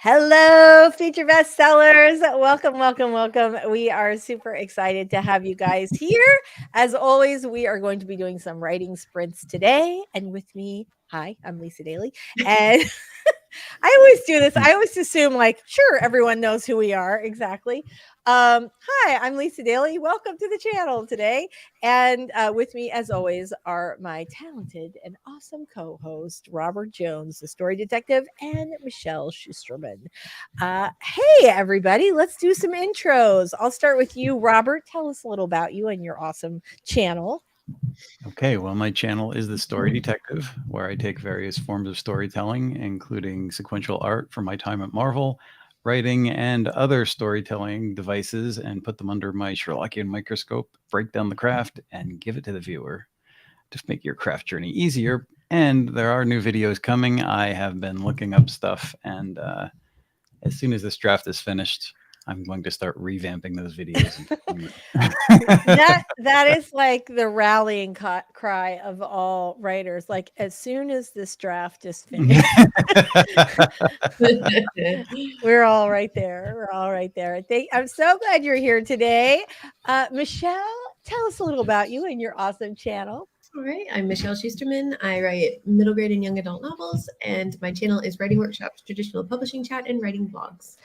Hello, Future Bestsellers. Welcome, welcome, welcome. We are super excited to have you guys here. As always, we are going to be doing some writing sprints today. And with me, hi, I'm Lisa Daly. And I always do this. I always assume, like, sure, everyone knows who we are. Exactly. Hi, I'm Lisa Daly. Welcome to the channel today. And with me, as always, are my talented and awesome co-host, Robert Jones, the story detective, and Michelle Schusterman. Hey, everybody, let's do some intros. I'll start with you, Robert. Tell us a little about you and your awesome channel. Okay, well, my channel is The Story Detective, where I take various forms of storytelling, including sequential art from my time at Marvel, writing, and other storytelling devices, and put them under my Sherlockian microscope, break down the craft, and give it to the viewer to make your craft journey easier. And there are new videos coming. I have been looking up stuff, and as soon as this draft is finished, I'm going to start revamping those videos. that is like the rallying cry of all writers. Like, as soon as this draft is finished, we're all right there. We're all right there. I'm so glad you're here today. Michelle, tell us a little about you and your awesome channel. All right, I'm Michelle Schusterman. I write middle grade and young adult novels, and my channel is Writing Workshops, Traditional Publishing Chat, and Writing Blogs.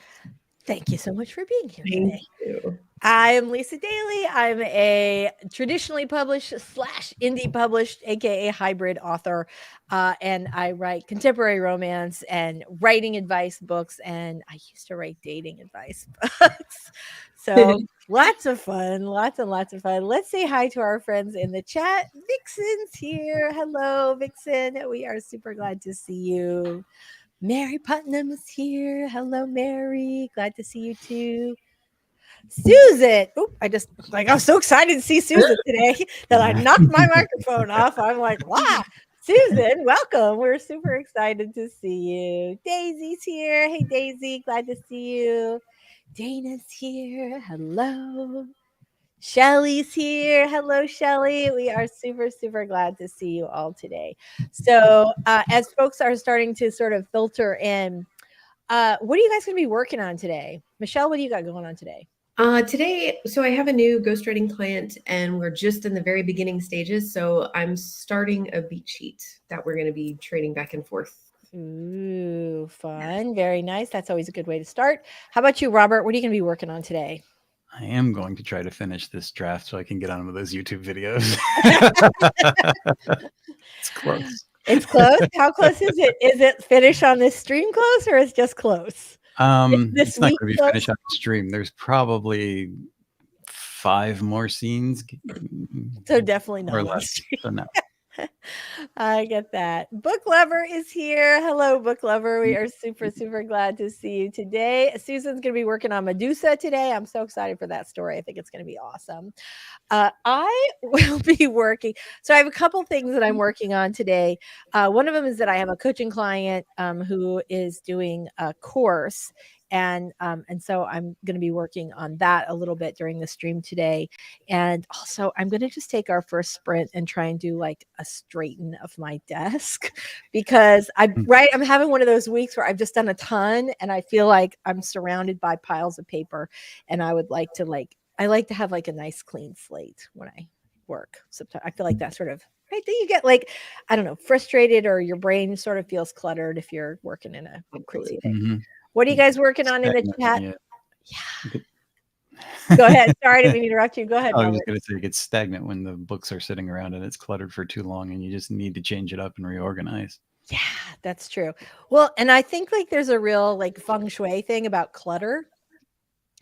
Thank you so much for being here today. Thank you. I'm Lisa Daly. I'm a traditionally published / indie published, aka hybrid author, and I write contemporary romance and writing advice books, and I used to write dating advice books. So lots of fun, lots and lots of fun. Let's say hi to our friends in the chat. Vixen's here. Hello, Vixen. We are super glad to see you. Mary Putnam is here. Hello, Mary. Glad to see you too. Susan. Oh, I was so excited to see Susan today that I knocked my microphone off. I'm like, wow. Susan, welcome. We're super excited to see you. Daisy's here. Hey, Daisy. Glad to see you. Dana's here. Hello. Shelly's here. Hello, Shelly. We are super, super glad to see you all today. So as folks are starting to sort of filter in, what are you guys going to be working on today? Michelle, what do you got going on today? Today, so I have a new ghostwriting client, and we're just in the very beginning stages. So I'm starting a beat sheet that we're going to be trading back and forth. Ooh, fun. Very nice. That's always a good way to start. How about you, Robert? What are you going to be working on today? I am going to try to finish this draft so I can get on with those YouTube videos. It's close. It's close? How close is it? Is it finished on this stream close, or is it just close? It's not going to be finished on the stream. There's probably 5 more scenes. So definitely not. Or less. So no. I get that. Book Lover is here. Hello, Book Lover. We are super, super glad to see you today. Susan's going to be working on Medusa today. I'm so excited for that story. I think it's going to be awesome. I will be working. So I have a couple things that I'm working on today. One of them is that I have a coaching client who is doing a course. And so I'm going to be working on that a little bit during the stream today. And also I'm going to just take our first sprint and try and do like a straighten of my desk, because I'm having one of those weeks where I've just done a ton and I feel like I'm surrounded by piles of paper, and I would like to I like to have like a nice clean slate when I work. Sometimes I feel like that sort of right. Then you get like, I don't know, frustrated, or your brain sort of feels cluttered if you're working in a crazy day. Mm-hmm. What are you guys working on in the chat? Yeah. Go ahead. Sorry, I didn't mean to interrupt you. Go ahead. I was just going to say it gets stagnant when the books are sitting around and it's cluttered for too long, and you just need to change it up and reorganize. Yeah, that's true. Well, and I think like there's a real like feng shui thing about clutter.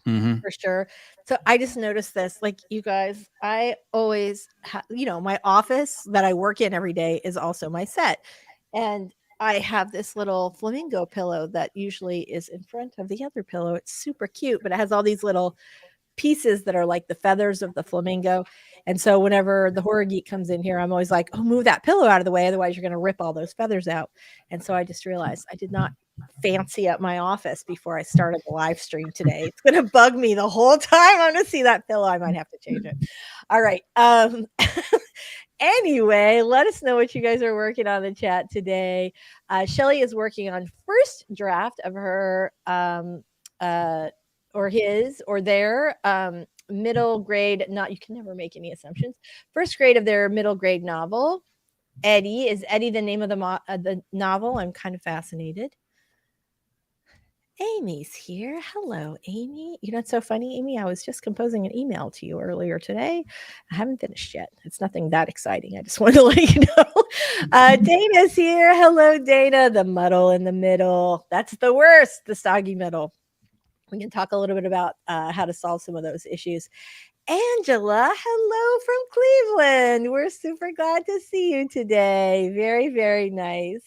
Mm-hmm. For sure. So I just noticed this, like, you guys, I always my office that I work in every day is also my set. And I have this little flamingo pillow that usually is in front of the other pillow. It's super cute, but it has all these little pieces that are like the feathers of the flamingo. And so whenever the horror geek comes in here, I'm always like, oh, move that pillow out of the way. Otherwise, you're going to rip all those feathers out. And so I just realized I did not fancy up my office before I started the live stream today. It's going to bug me the whole time. I'm going to see that pillow. I might have to change it. All right. Anyway, let us know what you guys are working on in the chat today. Shelly is working on first draft of her or his or their middle grade. Not you can never make any assumptions. First grade of their middle grade novel. Eddie, is Eddie the name of the novel? I'm kind of fascinated. Amy's here. Hello, Amy. You know what's so funny, Amy? I was just composing an email to you earlier today. I haven't finished yet. It's nothing that exciting. I just wanted to let you know. Dana's here. Hello, Dana. The muddle in the middle. That's the worst, the soggy middle. We can talk a little bit about how to solve some of those issues. Angela, hello from Cleveland. We're super glad to see you today. Very, very nice.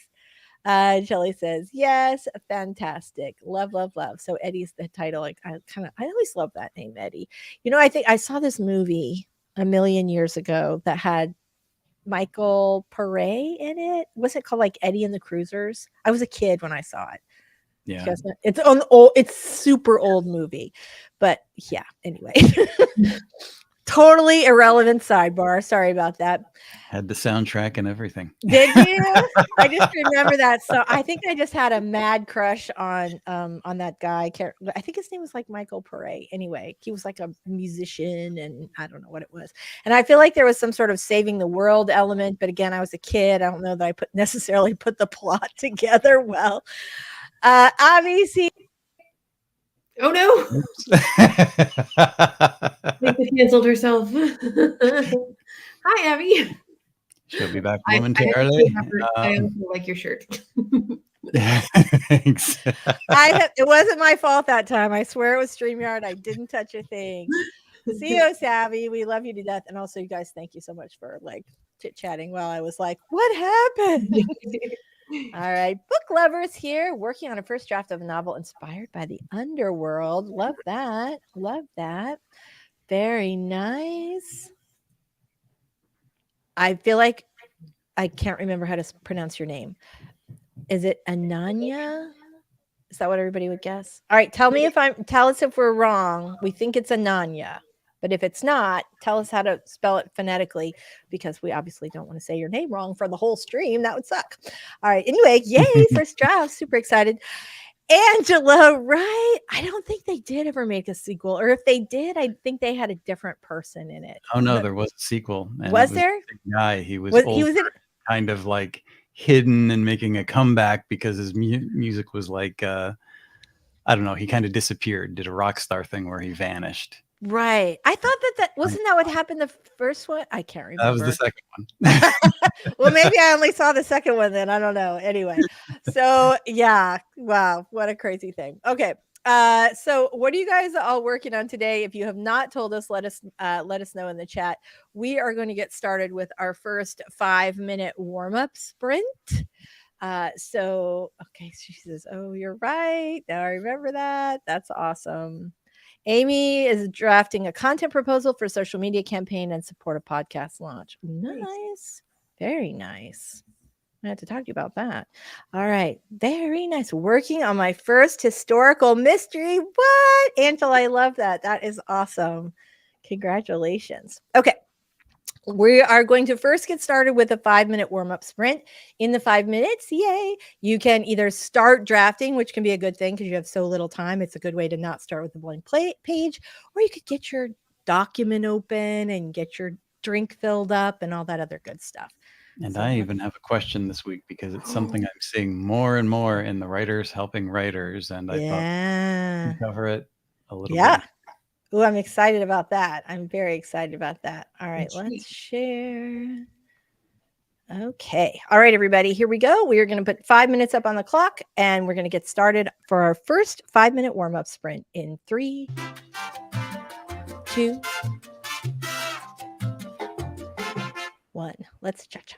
Shelly says, yes, fantastic. Love, love, love. So Eddie's the title. Like I always love that name, Eddie. You know, I think I saw this movie a million years ago that had Michael Pare in it. Was it called like Eddie and the Cruisers? I was a kid when I saw it. Yeah. It's super old movie. But yeah, anyway. Totally irrelevant sidebar. Sorry about that. Had the soundtrack and everything. Did you? I just remember that. So I think I just had a mad crush on that guy. I think his name was like Michael Pare. Anyway, he was like a musician and I don't know what it was. And I feel like there was some sort of saving the world element, but again, I was a kid. I don't know that I necessarily put the plot together well. Obviously. Oh no. Lisa canceled herself. Hi, Abby. She'll be back momentarily. I also like your shirt. Thanks. It wasn't my fault that time. I swear it was StreamYard. I didn't touch a thing. See you, Savvy. We love you to death. And also, you guys, thank you so much for like chit-chatting while I was like, what happened? All right. Book lovers here working on a first draft of a novel inspired by the underworld. Love that. Love that. Very nice. I feel like I can't remember how to pronounce your name. Is it Ananya? Is that what everybody would guess? All right. Tell us if we're wrong. We think it's Ananya. But if it's not, tell us how to spell it phonetically because we obviously don't want to say your name wrong for the whole stream. That would suck. All right. Anyway, yay, first draft. Super excited. Angela, right? I don't think they did ever make a sequel. Or if they did, I think they had a different person in it. Oh, no, there was a sequel. And was there? The guy, he was kind of like hidden and making a comeback because his music was like, I don't know, he kind of disappeared, did a rock star thing where he vanished. Right. I thought that wasn't that what happened the first one? I can't remember. That was the second one. Well, maybe I only saw the second one then. I don't know. Anyway. So yeah. Wow. What a crazy thing. Okay. So what are you guys all working on today? If you have not told us, let us know in the chat. We are going to get started with our first 5-minute warm-up sprint. So okay, she says, oh, you're right. Now I remember that. That's awesome. Amy is drafting a content proposal for a social media campaign and support a podcast launch. Nice. Very nice. I have to talk to you about that. All right. Very nice. Working on my first historical mystery. What? Angela, I love that. That is awesome. Congratulations. Okay. We are going to first get started with a 5-minute warm-up sprint. In the 5 minutes, yay, you can either start drafting, which can be a good thing because you have so little time. It's a good way to not start with a blank page, or you could get your document open and get your drink filled up and all that other good stuff. And so, I even have a question this week because it's something I'm seeing more and more in the writers helping writers, and I thought we'd cover it a little bit. Oh, I'm excited about that. I'm very excited about that. All right, let's share. Okay. All right, everybody, here we go. We are going to put 5 minutes up on the clock, and we're going to get started for our first 5-minute warm-up sprint in 3, 2, 1. Let's cha-cha.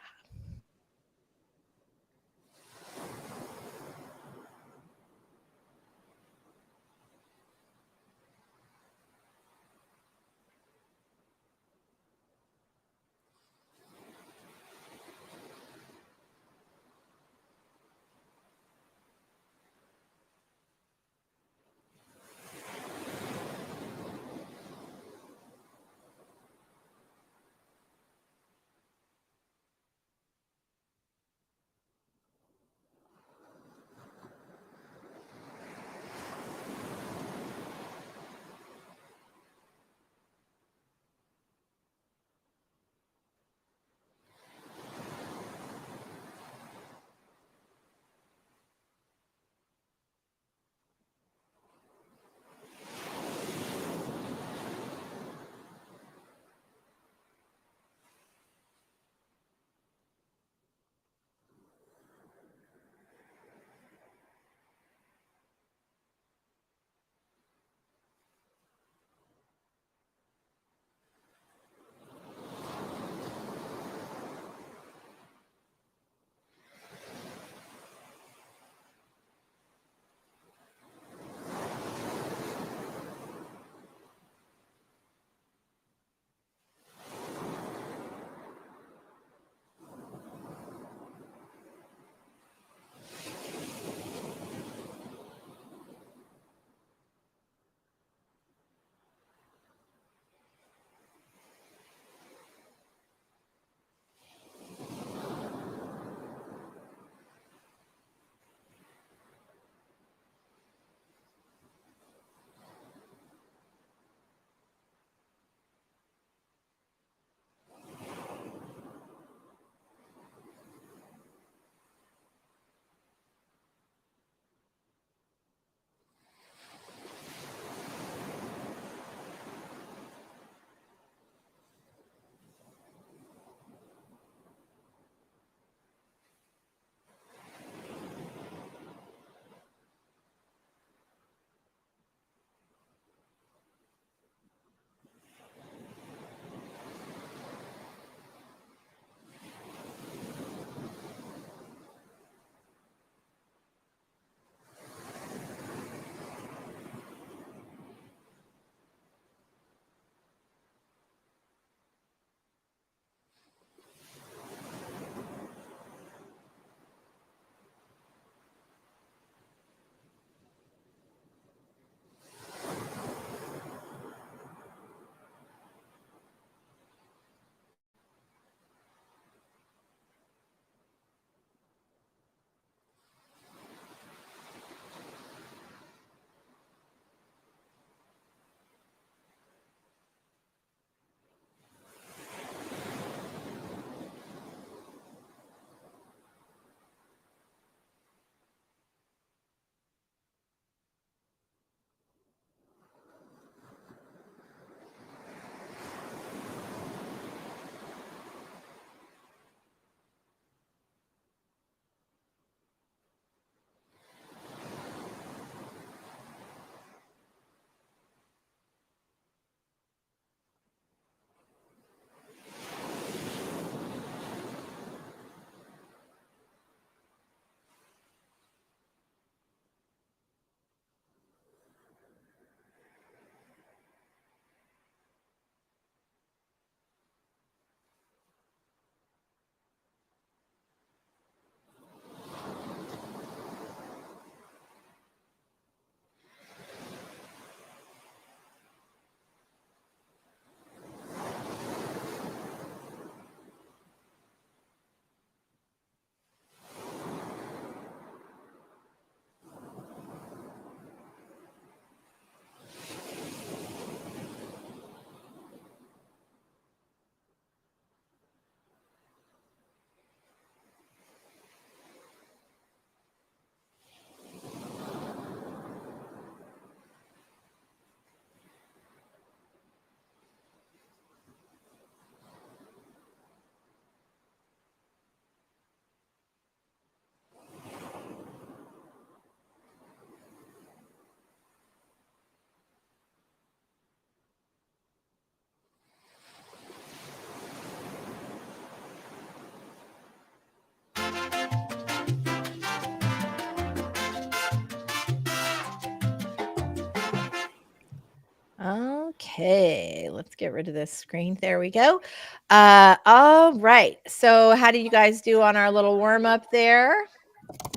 Okay, let's get rid of this screen. There we go. All right. So how did you guys do on our little warm up there?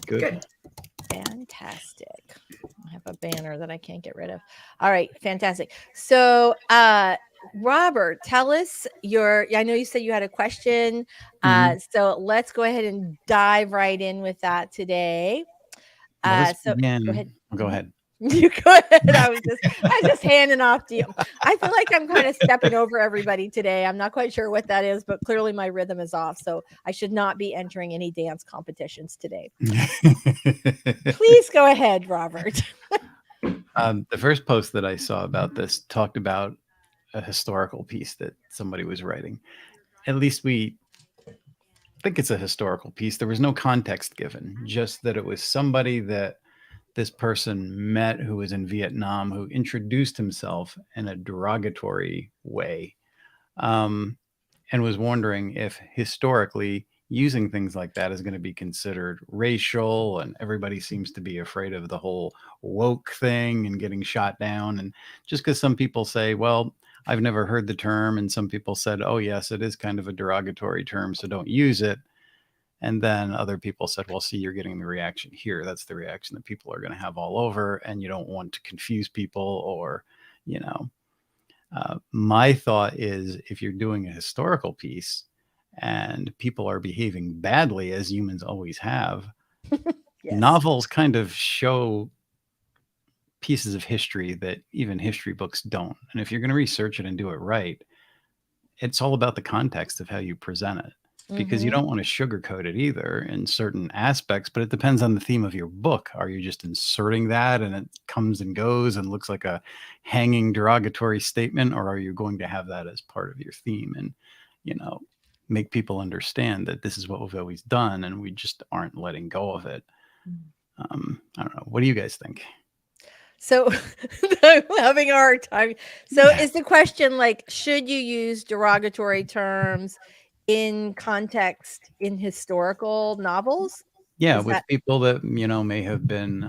Good. Fantastic. I have a banner that I can't get rid of. All right, fantastic. So, Robert, tell us I know you said you had a question. So let's go ahead and dive right in with that today. Well, this So began. go ahead. Go ahead. You go ahead. I was just handing off to you. I feel like I'm kind of stepping over everybody today. I'm not quite sure what that is, but clearly my rhythm is off. So I should not be entering any dance competitions today. Please go ahead, Robert. The first post that I saw about this talked about a historical piece that somebody was writing. At least we think it's a historical piece. There was no context given, just that it was somebody that this person met who was in Vietnam, who introduced himself in a derogatory way, and was wondering if historically using things like that is going to be considered racial. And everybody seems to be afraid of the whole woke thing and getting shot down. And just because some people say, well, I've never heard the term, and some people said, oh, yes, it is kind of a derogatory term, so don't use it. And then other people said, well, see, you're getting the reaction here. That's the reaction that people are going to have all over. And you don't want to confuse people or, my thought is if you're doing a historical piece and people are behaving badly, as humans always have, Yes. novels kind of show pieces of history that even history books don't. And if you're going to research it and do it right, it's all about the context of how you present it. Because you don't want to sugarcoat it either in certain aspects, but it depends on the theme of your book. Are you just inserting that and it comes and goes and looks like a hanging derogatory statement, or are you going to have that as part of your theme and, make people understand that this is what we've always done and we just aren't letting go of it? I don't know. What do you guys think? So I'm having a hard time. So is the question like, should you use derogatory terms in context in historical novels? Yeah, Is with that people that, may have been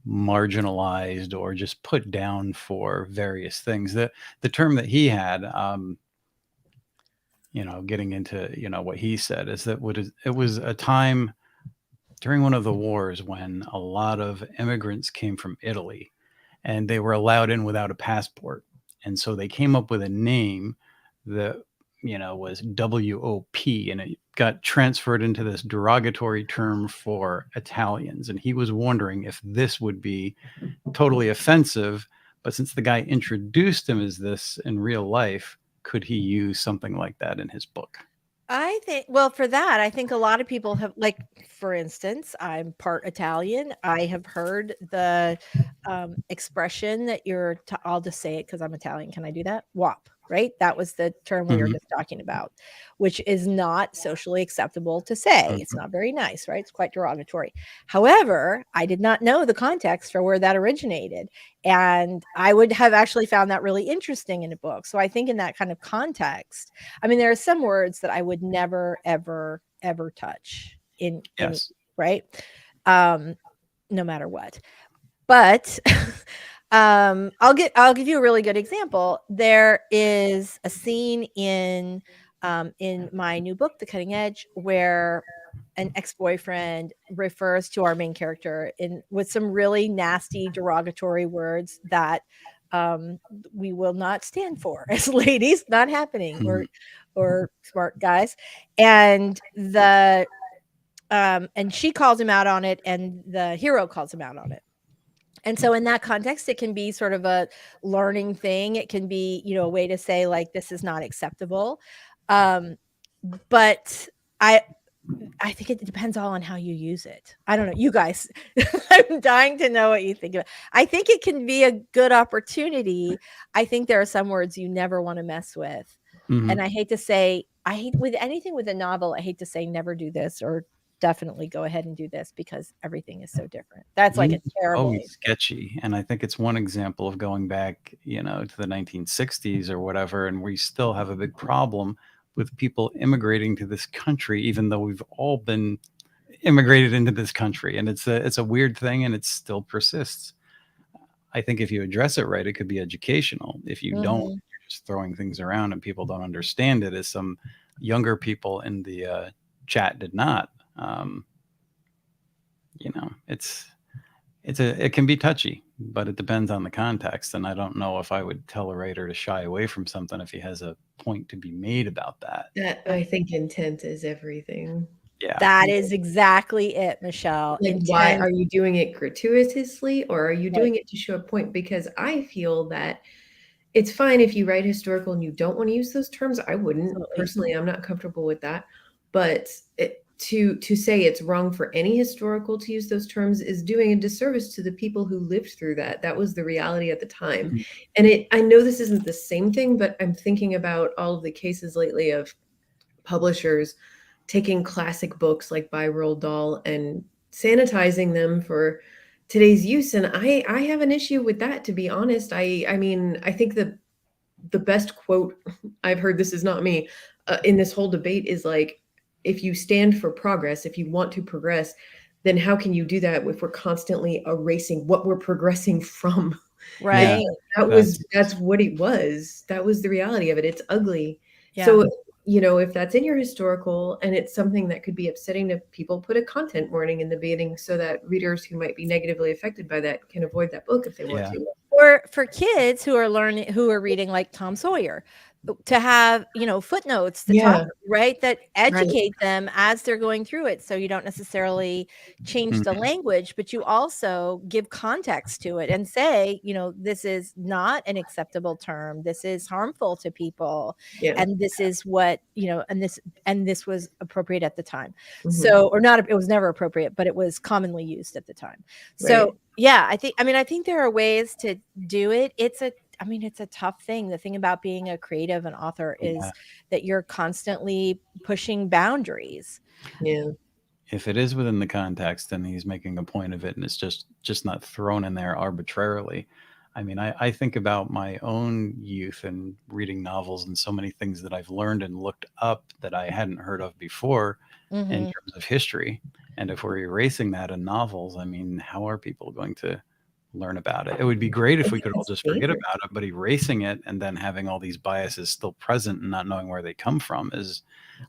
marginalized or just put down for various things. The term that he had, getting into, what he said is that it was a time during one of the wars when a lot of immigrants came from Italy and they were allowed in without a passport. And so they came up with a name that, was WOP, and it got transferred into this derogatory term for Italians. And he was wondering if this would be totally offensive. But since the guy introduced him as this in real life, could he use something like that in his book? I think, well, for that, I think a lot of people have, like, for instance, I'm part Italian. I have heard the expression that I'll just say it because I'm Italian. Can I do that? WAP, right? That was the term we were just talking about, which is not socially acceptable to say. It's not very nice, right? It's quite derogatory. However, I did not know the context for where that originated. And I would have actually found that really interesting in a book. So I think in that kind of context, I mean, there are some words that I would never, ever, ever touch in right? No matter what. But I'll give you a really good example. There is a scene in my new book, The Cutting Edge, where an ex-boyfriend refers to our main character with some really nasty derogatory words that we will not stand for as ladies. Not happening. Or smart guys. And and she calls him out on it, and the hero calls him out on it. And so in that context, it can be sort of a learning thing. It can be, a way to say, like, this is not acceptable. But I think it depends all on how you use it. I don't know. You guys, I'm dying to know what you think of it. I think it can be a good opportunity. I think there are some words you never want to mess with. And I hate with anything with a novel, I hate to say never do this or definitely go ahead and do this because everything is so different. That's like a terrible. Always sketchy. And I think it's one example of going back, to the 1960s or whatever. And we still have a big problem with people immigrating to this country, even though we've all been immigrated into this country. And it's a weird thing, and it still persists. I think if you address it right, it could be educational. If you don't, Mhm. you're just throwing things around and people don't understand it, as some younger people in the chat did not. You know, it can be touchy, but it depends on the context. And I don't know if I would tell a writer to shy away from something if he has a point to be made about that. That I think intent is everything. Yeah. That is exactly it, Michelle. Like, why Intent. are you doing it gratuitously, or are you Right. doing it to show a point? Because I feel that it's fine if you write historical and you don't want to use those terms. I wouldn't Absolutely. personally. I'm not comfortable with that. But to say it's wrong for any historical to use those terms is doing a disservice to the people who lived through that. That was the reality at the time. Mhm. And I know this isn't the same thing, but I'm thinking about all of the cases lately of publishers taking classic books like by Roald Dahl and sanitizing them for today's use. And I have an issue with that, to be honest. I mean, I think the best quote I've heard, this is not me, in this whole debate is like, if you stand for progress, if you want to progress, then how can you do that if we're constantly erasing what we're progressing from? Right. That's what it was. That was the reality of it. It's ugly. Yeah. So, if that's in your historical and it's something that could be upsetting to people, put a content warning in the beginning so that readers who might be negatively affected by that can avoid that book if they want to. Or for kids who are reading like Tom Sawyer, to have, footnotes to talk, right, that educate them as they're going through it. So you don't necessarily change the language, but you also give context to it and say, this is not an acceptable term. This is harmful to people. And this is what, and this was appropriate at the time. So, or not, it was never appropriate, but it was commonly used at the time. So yeah, I think there are ways to do it. It's a tough thing. The thing about being a creative and author is that you're constantly pushing boundaries. Yeah. If it is within the context and he's making a point of it and it's just not thrown in there arbitrarily. I mean, I think about my own youth and reading novels and so many things that I've learned and looked up that I hadn't heard of before in terms of history. And if we're erasing that in novels, I mean, how are people going to learn about it? It would be great if we could all just forget about it, but erasing it and then having all these biases still present and not knowing where they come from is,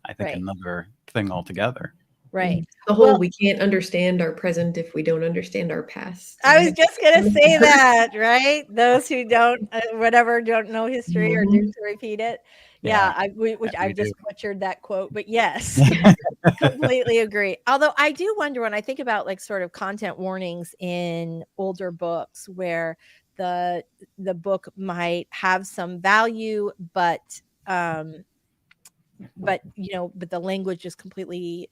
I think, another thing altogether. Right. The whole, we can't understand our present if we don't understand our past. I was just going to say that, right? Those who don't know history are doomed to repeat it. Yeah, I just butchered that quote, but yes, completely agree. Although I do wonder when I think about like sort of content warnings in older books where the book might have some value, but the language is completely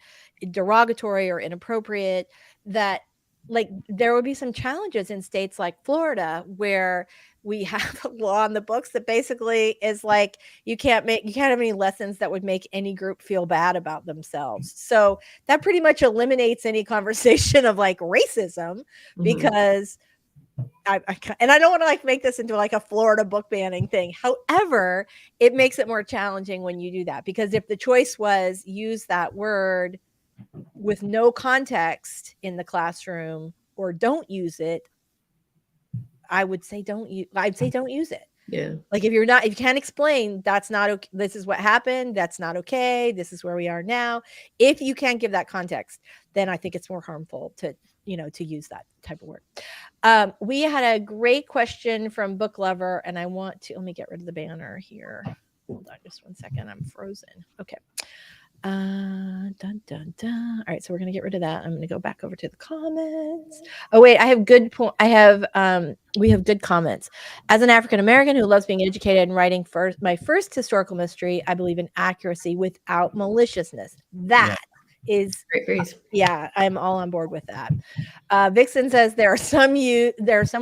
derogatory or inappropriate, that like there would be some challenges in states like Florida where we have a law on the books that basically is like you can't have any lessons that would make any group feel bad about themselves. So that pretty much eliminates any conversation of like racism, because I don't want to like make this into like a Florida book banning thing. However, it makes it more challenging when you do that, because if the choice was use that word with no context in the classroom or don't use it, I'd say don't use it. Yeah. Like if you can't explain, that's not okay. This is what happened. That's not okay. This is where we are now. If you can't give that context, then I think it's more harmful to use that type of word. We had a great question from Book Lover, and let me get rid of the banner here. Hold on just one second. I'm frozen. Okay. Dun, dun, dun. All right. So we're going to get rid of that. I'm going to go back over to the comments. Oh, wait, I have good point. We have good comments. As an African-American who loves being educated and writing my first historical mystery, I believe in accuracy without maliciousness. That is great phrase. Yeah, I'm all on board with that. Vixen says there are some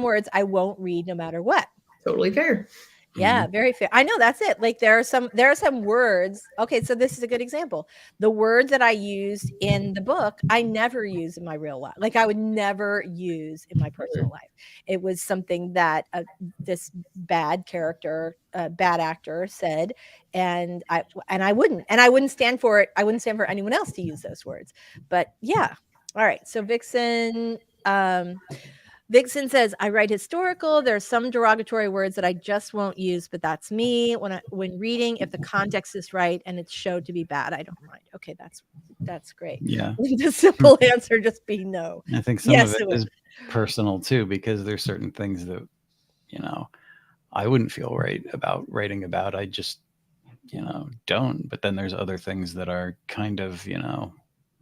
words I won't read no matter what. Totally fair. Yeah, very fair. I know, that's it. Like there are some words. Okay, so this is a good example. The word that I used in the book, I never use in my real life. Like I would never use in my personal life. It was something that this bad actor said, and I wouldn't stand for it. I wouldn't stand for anyone else to use those words. But yeah. All right. So Vixen, Vixen says, I write historical. There's some derogatory words that I just won't use, but that's me. When reading, if the context is right and it's showed to be bad, I don't mind. Okay, that's great. Yeah. The simple answer just be no. I think some Yes, of it is personal too, because there's certain things that, you know, I wouldn't feel right about writing about. I just, you know, don't. But then there's other things that are kind of, you know,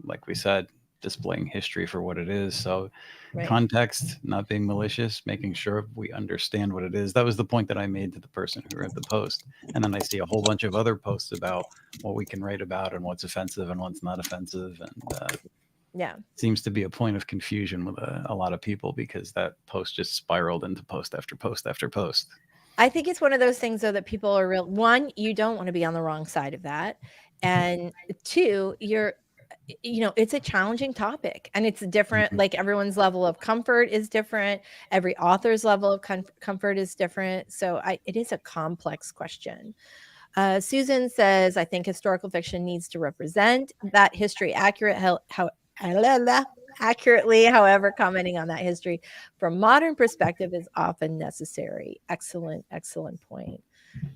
like we said, displaying history for what it is. So right. context, not being malicious, making sure we understand what it is. That was the point that I made to the person who wrote the post. And then I see a whole bunch of other posts about what we can write about and what's offensive and what's not offensive. And yeah, seems to be a point of confusion with a lot of people, because that post just spiraled into post after post after post. I think it's one of those things though that people are real. One, you don't want to be on the wrong side of that, and two, it's a challenging topic, and it's different. Like everyone's level of comfort is different. Every author's level of comfort is different. So it is a complex question. Susan says, I think historical fiction needs to represent that history accurately. However, commenting on that history from modern perspective is often necessary. Excellent point.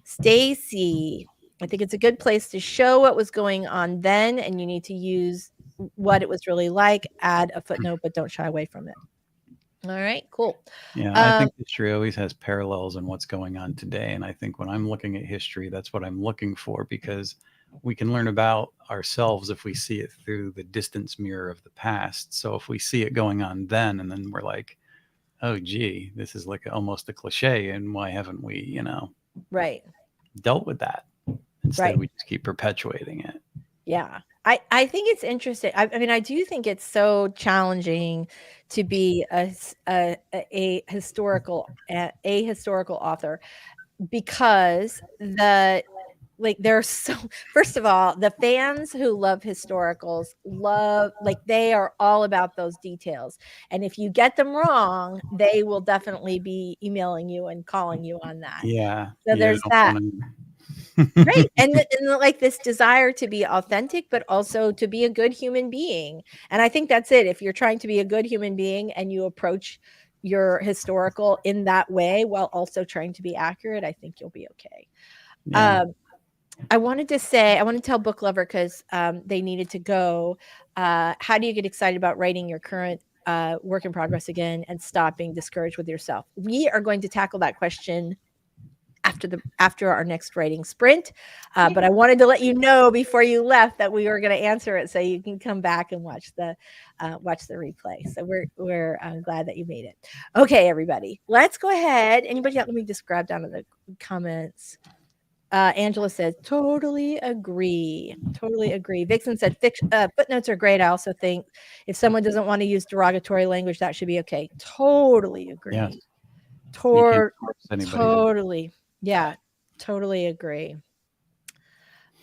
Stacy, I think it's a good place to show what was going on then, and you need to use what it was really like. Add a footnote, but don't shy away from it. All right, cool. Yeah, I think history always has parallels in what's going on today. And I think when I'm looking at history, that's what I'm looking for, because we can learn about ourselves if we see it through the distance mirror of the past. So if we see it going on then, and then we're like, oh, gee, this is like almost a cliche. And why haven't we, you know, right, dealt with that? Instead, right. we just keep perpetuating it. Yeah. I think it's interesting. I mean, I do think it's so challenging to be a historical author, because there's so, first of all, the fans who love historicals they are all about those details. And if you get them wrong, they will definitely be emailing you and calling you on that. Yeah. So there's that. Right. And like this desire to be authentic, but also to be a good human being. And I think that's it. If you're trying to be a good human being and you approach your historical in that way while also trying to be accurate, I think you'll be okay. Yeah. I wanted to tell Book Lover, because they needed to go. How do you get excited about writing your current work in progress again and stop being discouraged with yourself? We are going to tackle that question after our next writing sprint. But I wanted to let you know before you left that we were going to answer it, so you can come back and watch the replay. So we're glad that you made it. Okay, everybody, let's go ahead. Anybody else? Let me just grab down to the comments. Angela says, totally agree. Vixen said, footnotes are great. I also think if someone doesn't want to use derogatory language, that should be okay. Totally agree. Yes. Totally. Yeah, totally agree.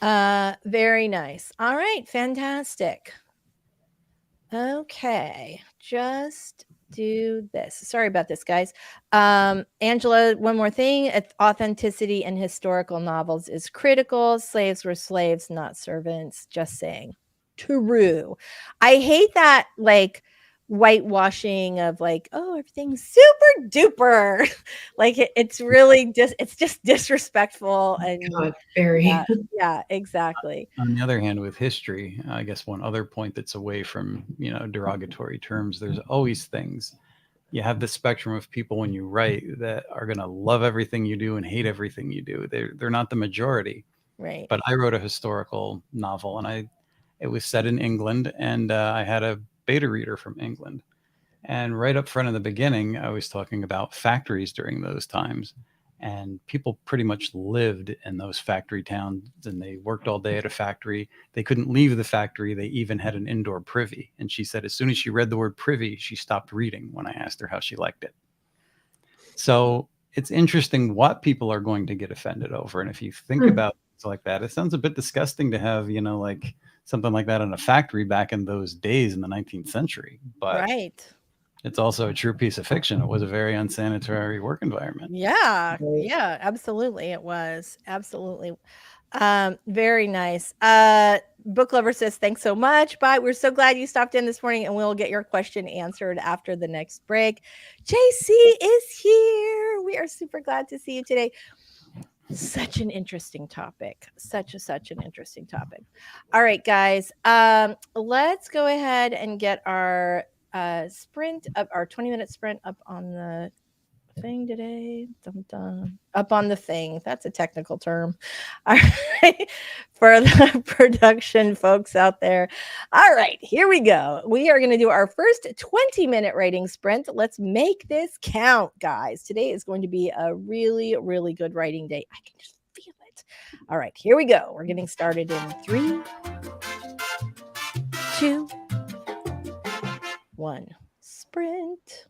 Very nice. All right, fantastic. Okay, just do this. Sorry about this, guys. Angela, one more thing. Authenticity in historical novels is critical. Slaves were slaves, not servants. Just saying. True. I hate that, like, whitewashing of like, oh, everything's super duper. Like it's really just, it's just disrespectful. And God, very. Yeah, exactly. On the other hand, with history, I guess one other point that's away from, you know, derogatory terms, there's always things. You have the spectrum of people when you write that are going to love everything you do and hate everything you do. They're not the majority. Right. But I wrote a historical novel, and it was set in England, and I had a beta reader from England. And right up front in the beginning, I was talking about factories during those times. And people pretty much lived in those factory towns, and they worked all day at a factory. They couldn't leave the factory. They even had an indoor privy. And she said as soon as she read the word privy, she stopped reading when I asked her how she liked it. So it's interesting what people are going to get offended over. And if you think about things like that, it sounds a bit disgusting to have, you know, like something like that in a factory back in those days in the 19th century. But right. It's also a true piece of fiction. It was a very unsanitary work environment. Yeah, absolutely. It was absolutely. Very nice. Book Lover says, thanks so much. Bye. We're so glad you stopped in this morning, and we'll get your question answered after the next break. JC is here. We are super glad to see you today. Such an interesting topic. Such an interesting topic. All right, guys. Let's go ahead and get our sprint up, our 20-minute sprint up on the thing today. Dum, dum. Up on the thing. That's a technical term. All right. For the production folks out there. All right, here we go. We are going to do our first 20-minute writing sprint. Let's make this count, guys. Today is going to be a really, really good writing day. I can just feel it. All right, here we go. We're getting started in 3, 2, 1. Sprint.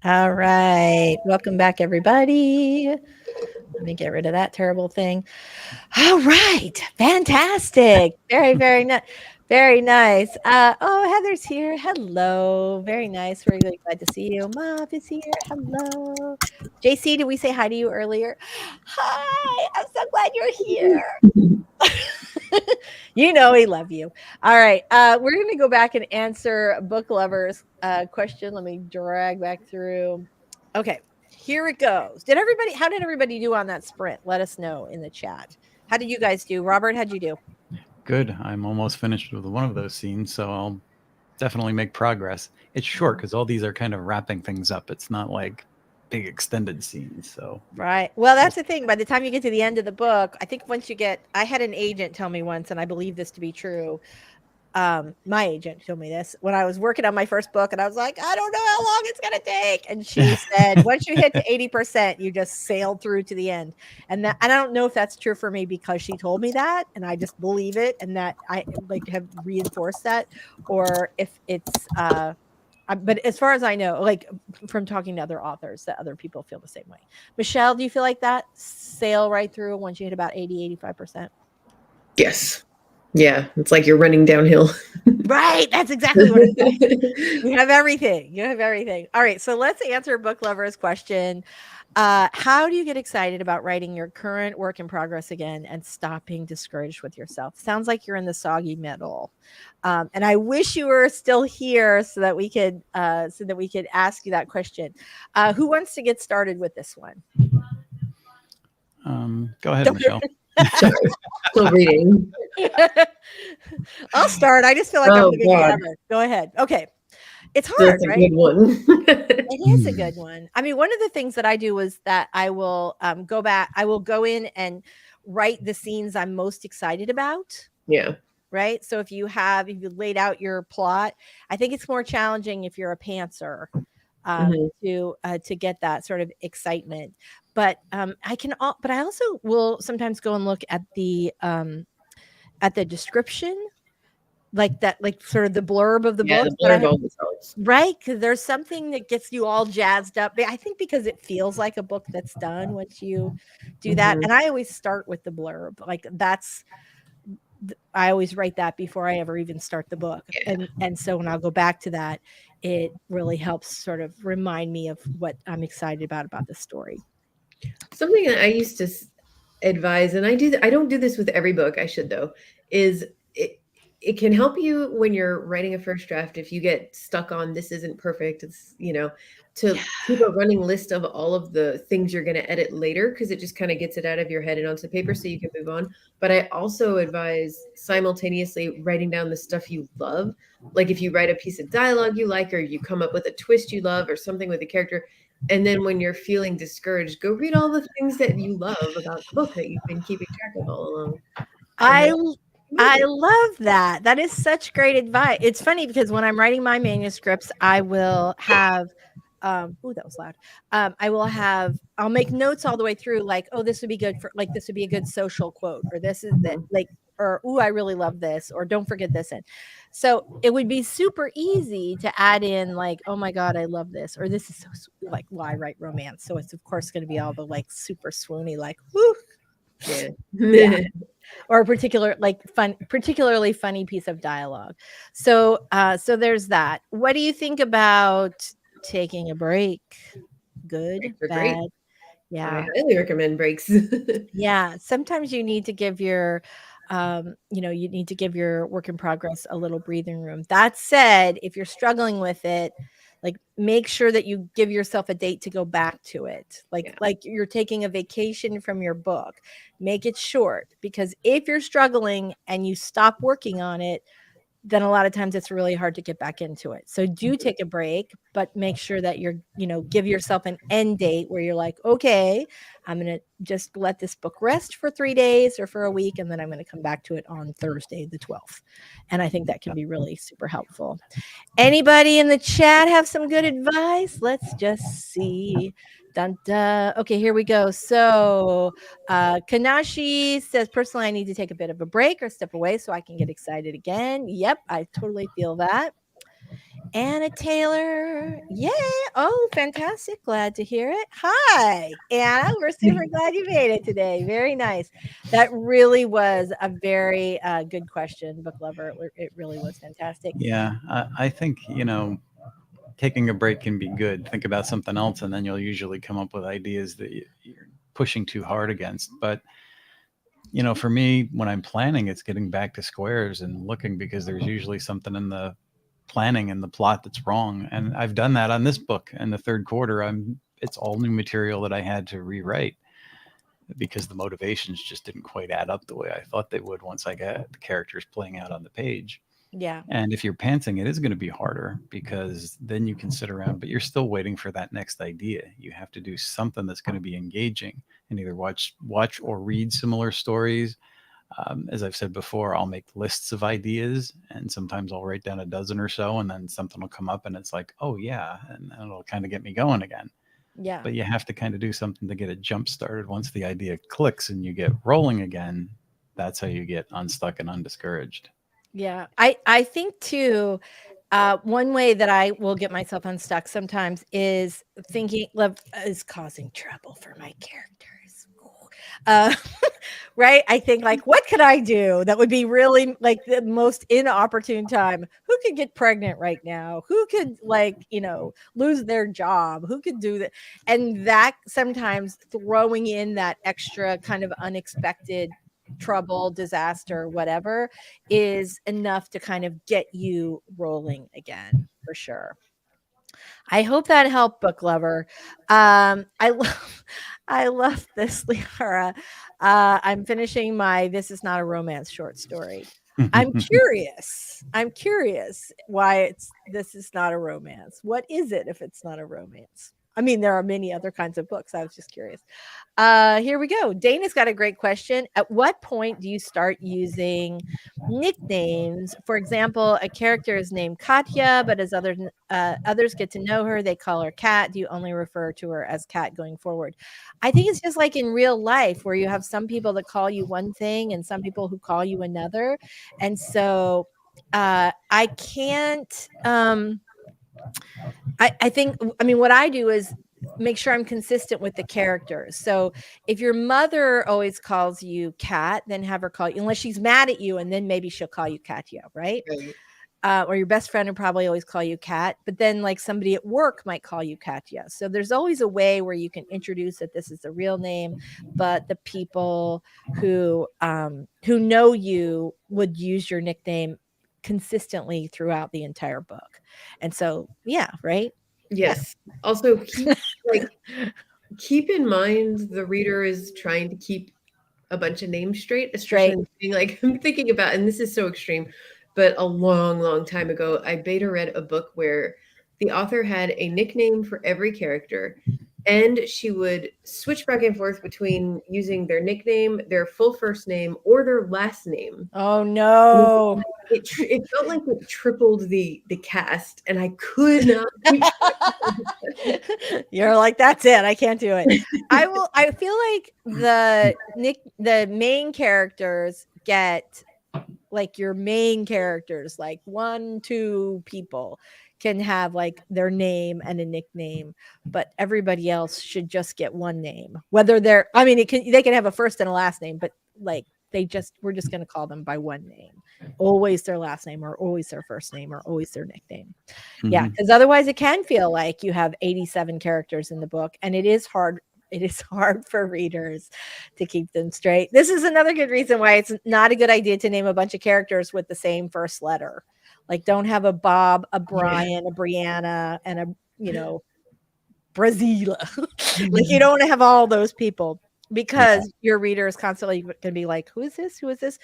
All right. Welcome back, everybody. Let me get rid of that terrible thing. All right. Fantastic. Very, very nice. Very nice. Oh, Heather's here. Hello. Very nice. We're really glad to see you. Mav is here. Hello. JC, did we say hi to you earlier? Hi. I'm so glad you're here. You know we love you. All right. We're going to go back and answer book lovers question. Let me drag back through. Okay. Here it goes. How did everybody do on that sprint? Let us know in the chat. How did you guys do? Robert, how'd you do? Good. I'm almost finished with one of those scenes, so I'll definitely make progress. It's short because all these are kind of wrapping things up. It's not like big extended scenes. So Right. Well, that's the thing. By the time you get to the end of the book, I think I had an agent tell me once, and I believe this to be true. My agent told me this when I was working on my first book, and I was like, I don't know how long it's going to take. And she said, once you hit to 80%, you just sailed through to the end. And I don't know if that's true for me because she told me that, and I just believe it. And that I have reinforced that, or if it's, but as far as I know, from talking to other authors, that other people feel the same way. Michelle, do you feel like that? Sail right through once you hit about 80-85%? Yes. Yeah. It's like you're running downhill. Right. That's exactly what it's like. You have everything. You have everything. All right. So let's answer book lovers question. How do you get excited about writing your current work in progress again and stop being discouraged with yourself? Sounds like you're in the soggy middle. And I wish you were still here so that we could ask you that question. Who wants to get started with this one? Go ahead, Michelle. Sorry. Still reading. I'll start. I just feel like I'm giving forever. Go ahead. Okay. It's hard, That's a right? good one. It is a good one. I mean, one of the things that I do is that I will go back. I will go in and write the scenes I'm most excited about. Yeah. Right. So if you laid out your plot, I think it's more challenging if you're a pantser to get that sort of excitement. But but I also will sometimes go and look at the description, like that, like sort of the blurb of the book. The blurb always helps. Right, because there's something that gets you all jazzed up. I think because it feels like a book that's done once you do that. And I always start with the blurb. Like I always write that before I ever even start the book. Yeah. And so when I'll go back to that, it really helps sort of remind me of what I'm excited about the story. Something that I used to advise, and I don't do this with every book, I should though, is it can help you when you're writing a first draft if you get stuck on this isn't perfect. It's, to keep a running list of all of the things you're going to edit later, because it just kind of gets it out of your head and onto paper so you can move on. But I also advise simultaneously writing down the stuff you love. Like if you write a piece of dialogue you like, or you come up with a twist you love or something with a character, and then when you're feeling discouraged, go read all the things that you love about the book that you've been keeping track of all along. I love that. That is such great advice. It's funny because when I'm writing my manuscripts, I will have that was loud. I'll make notes all the way through, like, oh, this would be good for, like, this would be a good social quote, or this is that, like, or, ooh, I really love this, or don't forget this in. So it would be super easy to add in, like, oh my God, I love this, or this is so like, well, I write romance, so it's of course going to be all the like super swoony, like, whoo. Yeah. Or a particularly funny piece of dialogue. So there's that. What do you think about taking a break? Good, bad? Great. Yeah. I highly recommend breaks. Yeah. Sometimes you need to give your work in progress a little breathing room. That said, if you're struggling with it, like, make sure that you give yourself a date to go back to it. Like you're taking a vacation from your book. Make it short, because if you're struggling and you stop working on it, then a lot of times it's really hard to get back into it. So do take a break, but make sure that you're, give yourself an end date where you're like, okay, I'm going to just let this book rest for 3 days or for a week, and then I'm going to come back to it on Thursday, the 12th. And I think that can be really super helpful. Anybody in the chat have some good advice? Let's just see. Dun, dun. Okay, here we go. So Kanashi says, personally, I need to take a bit of a break or step away so I can get excited again. Yep, I totally feel that. Anna Taylor. Yay. Oh, fantastic. Glad to hear it. Hi, Anna. We're super glad you made it today. Very nice. That really was a very good question, book lover. It really was fantastic. Yeah, I think, taking a break can be good. Think about something else, and then you'll usually come up with ideas that you're pushing too hard against. But, for me, when I'm planning, it's getting back to squares and looking, because there's usually something in the planning and the plot that's wrong. And I've done that on this book. In the third quarter, it's all new material that I had to rewrite, because the motivations just didn't quite add up the way I thought they would once I got the characters playing out on the page. Yeah. And if you're pantsing, it is going to be harder, because then you can sit around, but you're still waiting for that next idea. You have to do something that's going to be engaging, and either watch or read similar stories. As I've said before, I'll make lists of ideas, and sometimes I'll write down a dozen or so, and then something will come up and it's like, oh yeah, and it'll kind of get me going again. Yeah. But you have to kind of do something to get it jump started. Once the idea clicks and you get rolling again, that's how you get unstuck and undiscouraged. Yeah. I think too, one way that I will get myself unstuck sometimes is thinking love is causing trouble for my characters. Uh, right? I think like, what could I do that would be really like the most inopportune time? Who could get pregnant right now? Who could lose their job? Who could do that? And that sometimes throwing in that extra kind of unexpected trouble, disaster, whatever is enough to kind of get you rolling again for sure. I hope that helped, book lover. I love, I love this, Liara. I'm finishing my "This Is Not a Romance" short story. I'm curious. I'm curious why this is not a romance. What is it if it's not a romance? I mean, there are many other kinds of books. I was just curious. Here we go. Dana's got a great question. At what point do you start using nicknames? For example, a character is named Katya, but as others get to know her, they call her Kat. Do you only refer to her as Kat going forward? I think it's just like in real life, where you have some people that call you one thing and some people who call you another. And so I can't. I think, I mean, what I do is make sure I'm consistent with the characters. So if your mother always calls you Kat, then have her call you, unless she's mad at you, and then maybe she'll call you Katya, right? Or your best friend would probably always call you Kat, but then like somebody at work might call you Katya. So there's always a way where you can introduce that this is the real name, but the people who know you would use your nickname consistently throughout the entire book. And so, yeah, right? Yes. Yeah. Also, keep in mind the reader is trying to keep a bunch of names straight, especially like I'm thinking about, and this is so extreme, but a long, long time ago, I beta read a book where the author had a nickname for every character, and she would switch back and forth between using their nickname, their full first name, or their last name. Oh no! It felt like it tripled the cast, and I could not. You're like, that's it. I can't do it. I feel like the main characters get like your main characters, like 1-2 people can have like their name and a nickname, but everybody else should just get one name. Whether they can have a first and a last name, but like we're just going to call them by one name, always their last name or always their first name or always their nickname. Mm-hmm. Yeah, because otherwise it can feel like you have 87 characters in the book, and it is hard for readers to keep them straight. This is another good reason why it's not a good idea to name a bunch of characters with the same first letter. Like, don't have a Bob, a Brian, a Brianna, and a Brazila. Like, you don't want to have all those people, because your reader is constantly going to be like, who is this? Who is this?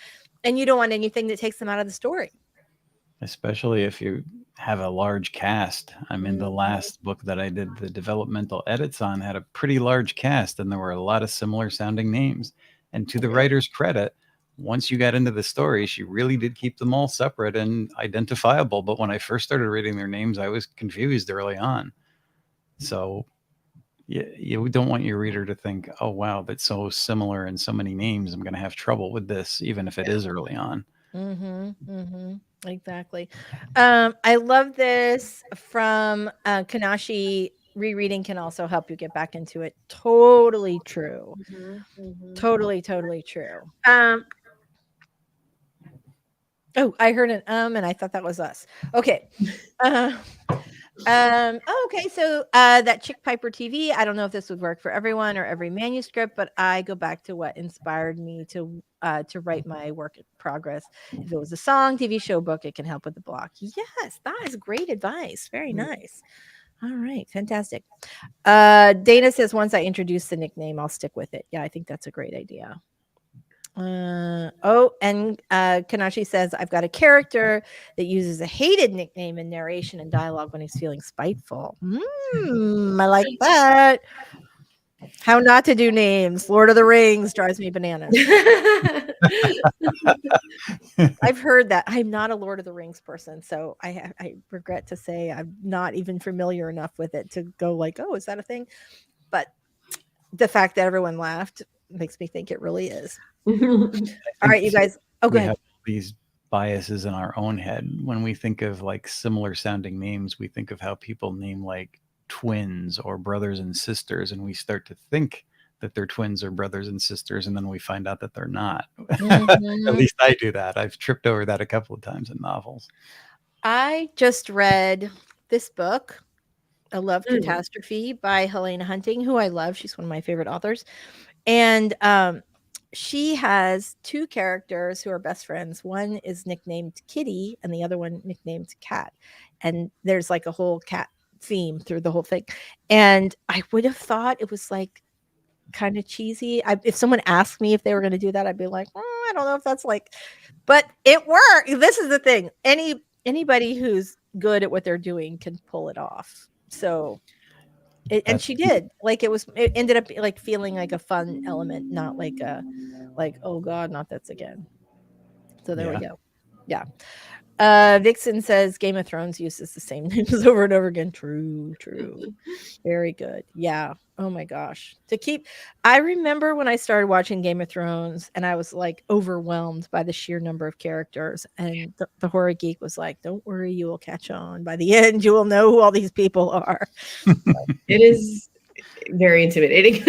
And you don't want anything that takes them out of the story. Especially if you have a large cast. I mean, the last book that I did the developmental edits on had a pretty large cast, and there were a lot of similar sounding names. And to the writer's credit, once you got into the story, she really did keep them all separate and identifiable. But when I first started reading their names, I was confused early on. So you don't want your reader to think, oh, wow, that's so similar and so many names, I'm going to have trouble with this, even if it is early on. Exactly. I love this from Kanashi. Rereading can also help you get back into it. Totally true. Totally, totally true. Oh, I heard an and I thought that was us. Okay. Uh, okay, so that Chick Piper TV, I don't know if this would work for everyone or every manuscript, but I go back to what inspired me to write my work in progress. If it was a song, TV show, book, it can help with the block. Yes, that is great advice. Very nice. All right, fantastic. Dana says once I introduce the nickname, I'll stick with it. Yeah, I think that's a great idea. And Kanashi says, I've got a character that uses a hated nickname in narration and dialogue when he's feeling spiteful. I like that. How not to do names. Lord of the Rings drives me bananas. I've heard that. I'm not a Lord of the Rings person, so I regret to say I'm not even familiar enough with it to go like, oh, is that a thing? But the fact that everyone laughed makes me think it really is. All right, you guys. Oh, go we ahead. have these biases in our own head. When we think of like similar sounding names, we think of how people name like twins or brothers and sisters, and we start to think that they're twins or brothers and sisters, and then we find out that they're not. At least I do that. I've tripped over that a couple of times in novels. I just read this book, A Love Catastrophe by Helena Hunting, who I love. She's one of my favorite authors. And she has two characters who are best friends. One is nicknamed Kitty and the other one nicknamed Cat. And there's like a whole cat theme through the whole thing. And I would have thought it was like kind of cheesy. If someone asked me if they were going to do that, I'd be like, I don't know if that's like, but it worked. This is the thing. Anybody who's good at what they're doing can pull it off. So and she did. Like it ended up like feeling like a fun element, not like oh god, not this again. So there we go. Yeah. Vixen says Game of Thrones uses the same names over and over again. True. Very good. Yeah. Oh my gosh. I remember when I started watching Game of Thrones and I was like overwhelmed by the sheer number of characters. And the horror geek was like, don't worry, you will catch on. By the end, you will know who all these people are. It is very intimidating.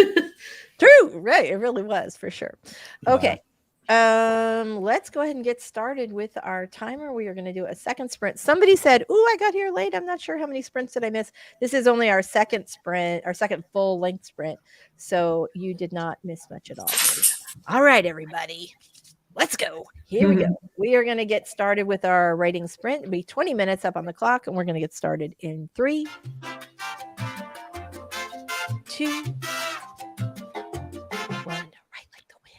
True. Right. It really was for sure. Okay. Let's go ahead and get started with our timer. We are going to do a second sprint. Somebody said, "Ooh, I got here late. I'm not sure how many sprints did I miss." This is only our second sprint, our second full length sprint. So you did not miss much at all. All right, everybody. Let's go. Here we go. We are going to get started with our writing sprint. It'll be 20 minutes up on the clock, and we're going to get started in 3, 2, 1. Right like the wind.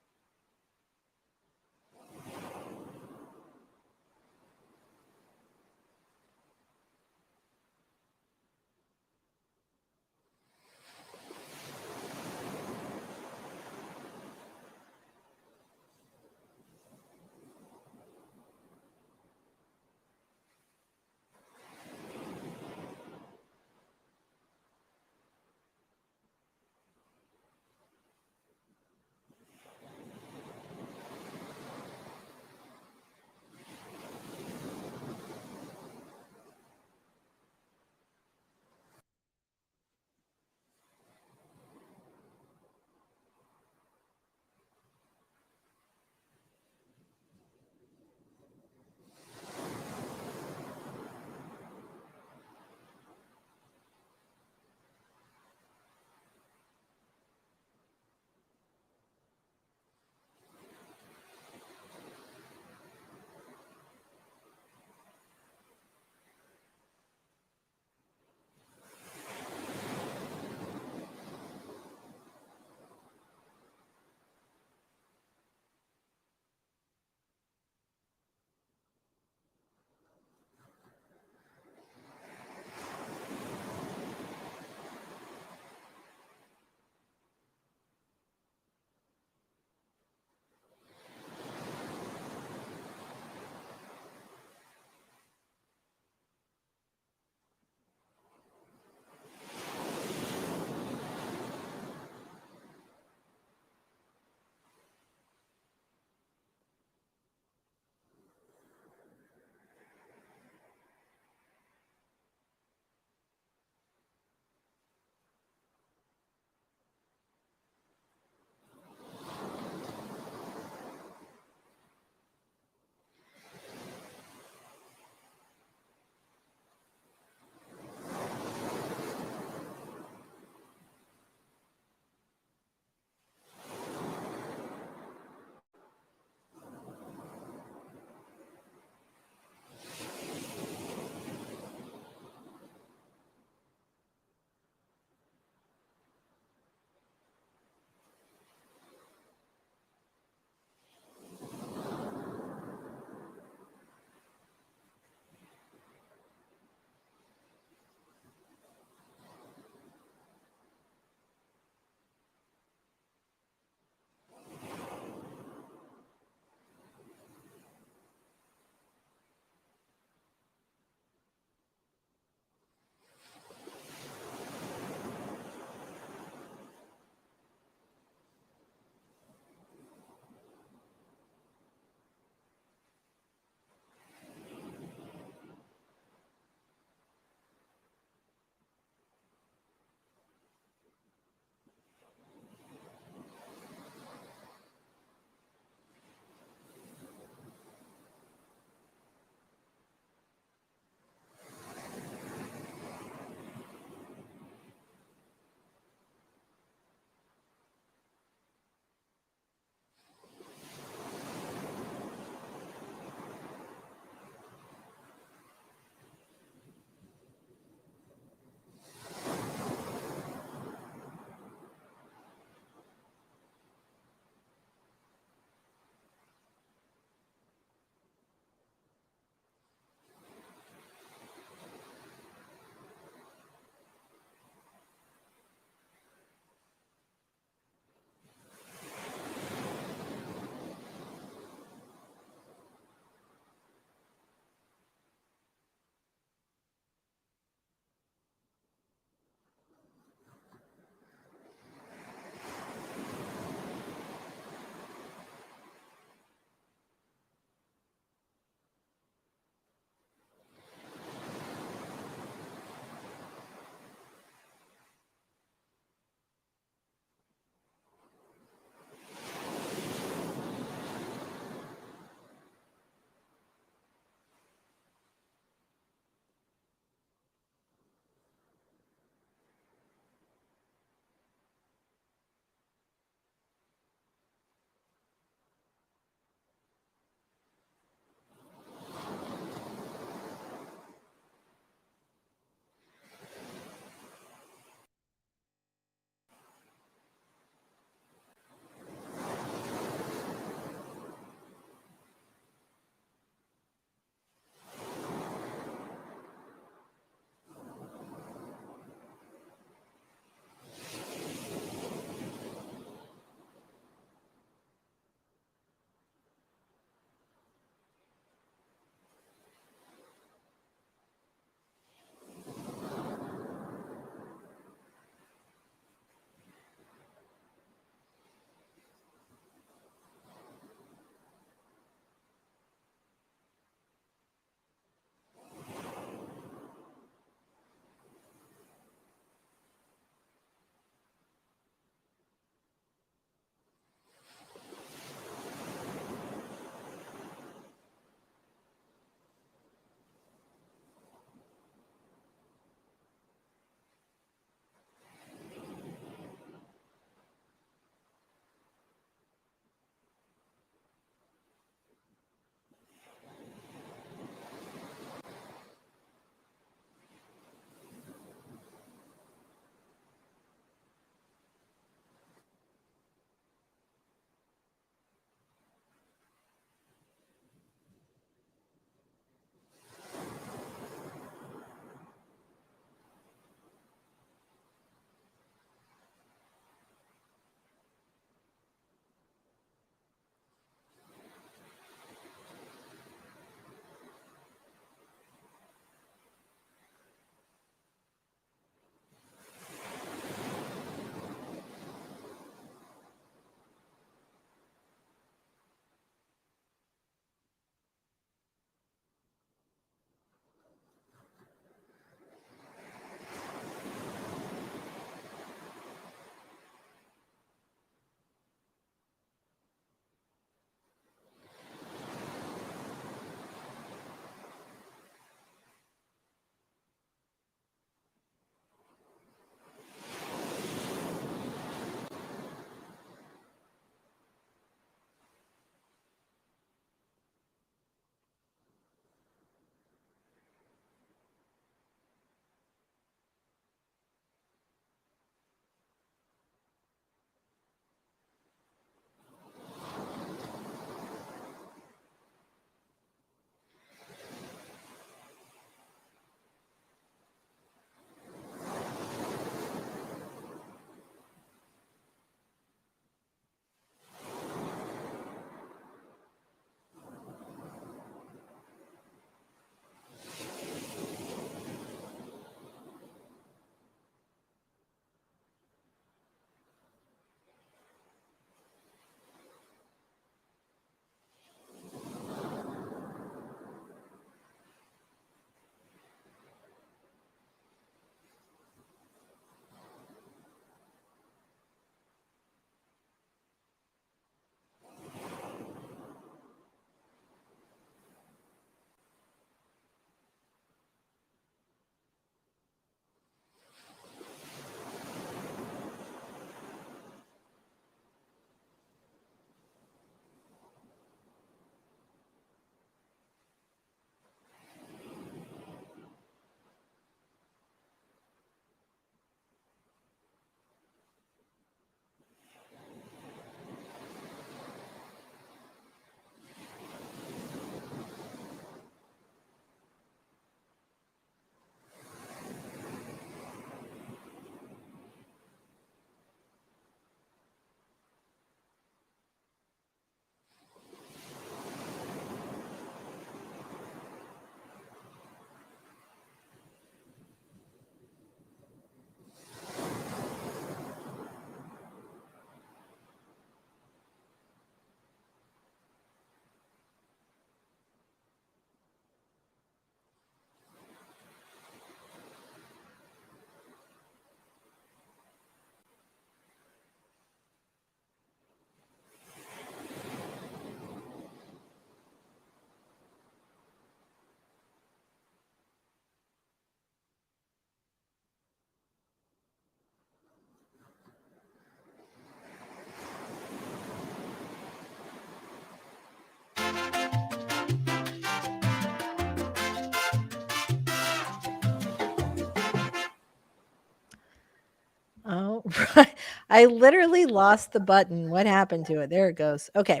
I literally lost the button. What happened to it? There it goes. Okay.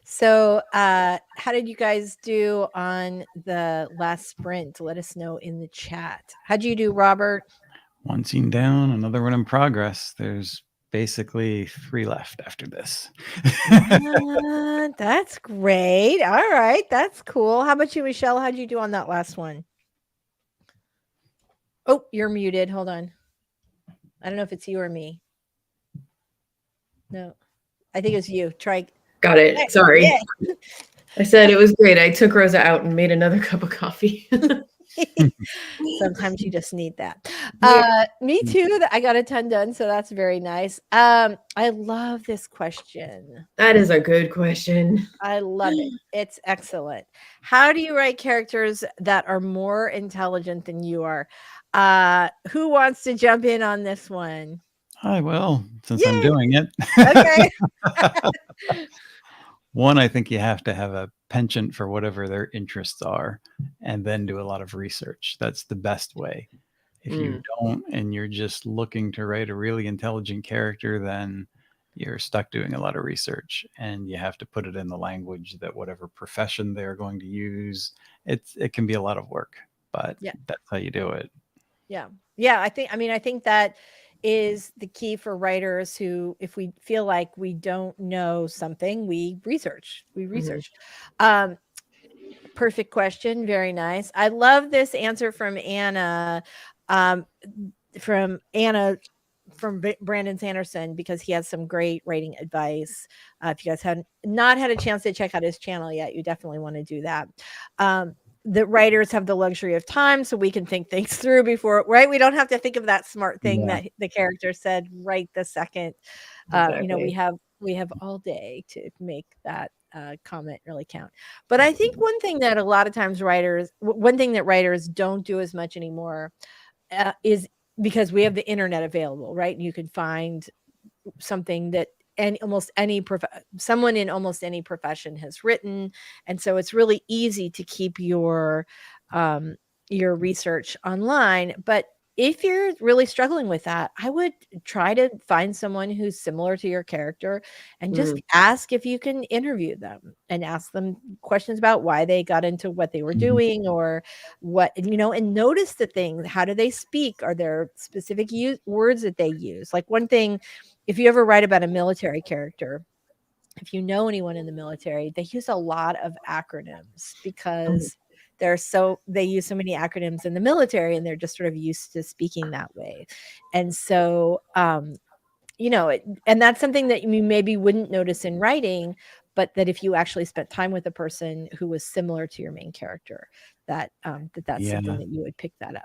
So, how did you guys do on the last sprint? Let us know in the chat. How'd you do, Robert? One scene down, another one in progress. There's basically 3 left after this. That's great. All right. That's cool. How about you, Michelle? How'd you do on that last one? Oh, you're muted. Hold on. I don't know if it's you or me. No, I think it's you. Try. Got it. Sorry. Yeah. I said it was great. I took Rosa out and made another cup of coffee. Sometimes you just need that. Yeah. Me too. I got a ton done, so that's very nice. I love this question. That is a good question. I love it. It's excellent. How do you write characters that are more intelligent than you are? Who wants to jump in on this one? I will, since I'm Yay! doing it. Okay. One, I think you have to have a penchant for whatever their interests are and then do a lot of research. That's the best way. If you don't and you're just looking to write a really intelligent character, then you're stuck doing a lot of research and you have to put it in the language that whatever profession they're going to use. It can be a lot of work, but that's how you do it. Yeah. I think that is the key for writers who, if we feel like we don't know something, we research. Perfect question. Very nice. I love this answer from Anna, from Brandon Sanderson, because he has some great writing advice. If you guys have not had a chance to check out his channel yet, you definitely want to do that. The writers have the luxury of time, so we can think things through before, right? We don't have to think of that smart thing that the character said right the second. Exactly. We have all day to make that comment really count. But I think one thing that a lot of times writers don't do as much anymore is because we have the internet available, right? And you can find something that someone in almost any profession has written, and so it's really easy to keep your research online. But if you're really struggling with that, I would try to find someone who's similar to your character and just ask if you can interview them and ask them questions about why they got into what they were doing, or what, and notice the things. How do they speak? Are there specific words that they use? Like, one thing, if you ever write about a military character, if you know anyone in the military, they use a lot of acronyms because they use so many acronyms in the military, and they're just sort of used to speaking that way. And so, and that's something that you maybe wouldn't notice in writing, but that if you actually spent time with a person who was similar to your main character, that's something that you would pick that up.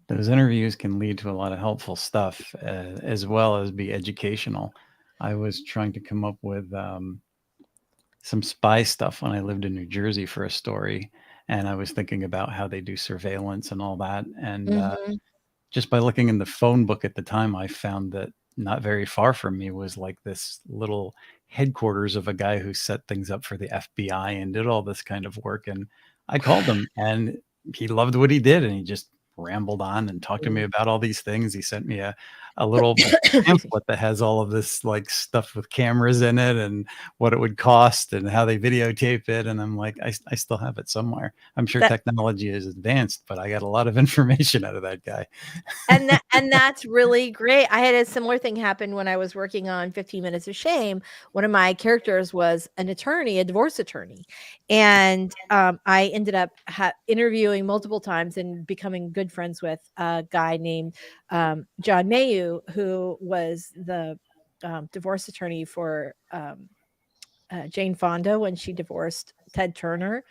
Those interviews can lead to a lot of helpful stuff, as well as be educational. I was trying to come up with some spy stuff when I lived in New Jersey for a story, and I was thinking about how they do surveillance and all that. And just by looking in the phone book at the time, I found that not very far from me was like this little headquarters of a guy who set things up for the FBI and did all this kind of work. And I called him, and he loved what he did, and he just rambled on and talked to me about all these things. He sent me a little pamphlet that has all of this like stuff with cameras in it and what it would cost and how they videotape it. And I'm like, I still have it somewhere. I'm sure technology is advanced, but I got a lot of information out of that guy. And that's really great. I had a similar thing happen when I was working on 15 Minutes of Shame. One of my characters was an attorney, a divorce attorney. And I ended up interviewing multiple times and becoming good friends with a guy named John Mayu, who was the divorce attorney for Jane Fonda when she divorced Ted Turner.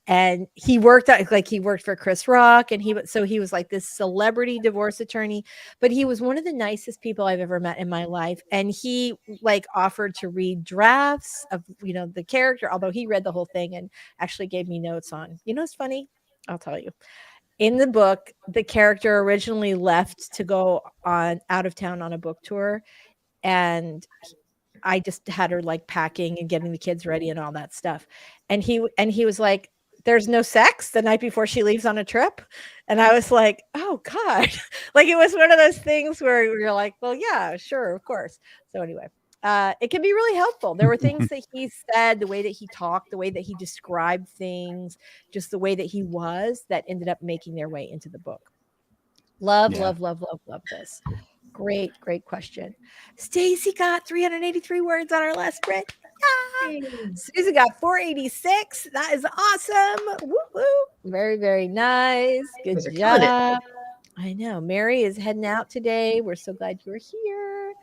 And he worked for Chris Rock, and he was like this celebrity divorce attorney, but he was one of the nicest people I've ever met in my life. And he like offered to read drafts of, the character, although he read the whole thing and actually gave me notes on, it's funny. I'll tell you. In the book, the character originally left to go out of town on a book tour, and I just had her like packing and getting the kids ready and all that stuff. And he was like, there's no sex the night before she leaves on a trip. And I was like, oh God. Like, it was one of those things where you're like, well, yeah, sure, of course. So anyway, it can be really helpful. There were things that he said, the way that he talked, the way that he described things, just the way that he was, that ended up making their way into the book. Love this. Great question. Stacy got 383 words on our last print. Susan got 486. That is awesome. Woo woo. Very, very nice. Good job. I know. Mary is heading out today. We're so glad you're here.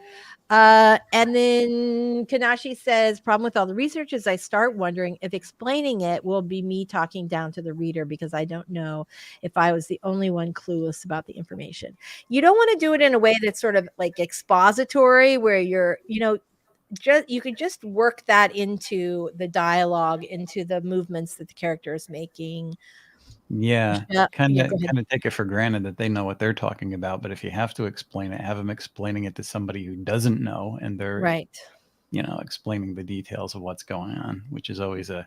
And then Kanashi says, problem with all the research is I start wondering if explaining it will be me talking down to the reader, because I don't know if I was the only one clueless about the information. You don't want to do it in a way that's sort of like expository, where you're, you could just work that into the dialogue, into the movements that the character is making. Yeah, kind of take it for granted that they know what they're talking about. But if you have to explain it, have them explaining it to somebody who doesn't know, and they're explaining the details of what's going on, which is always an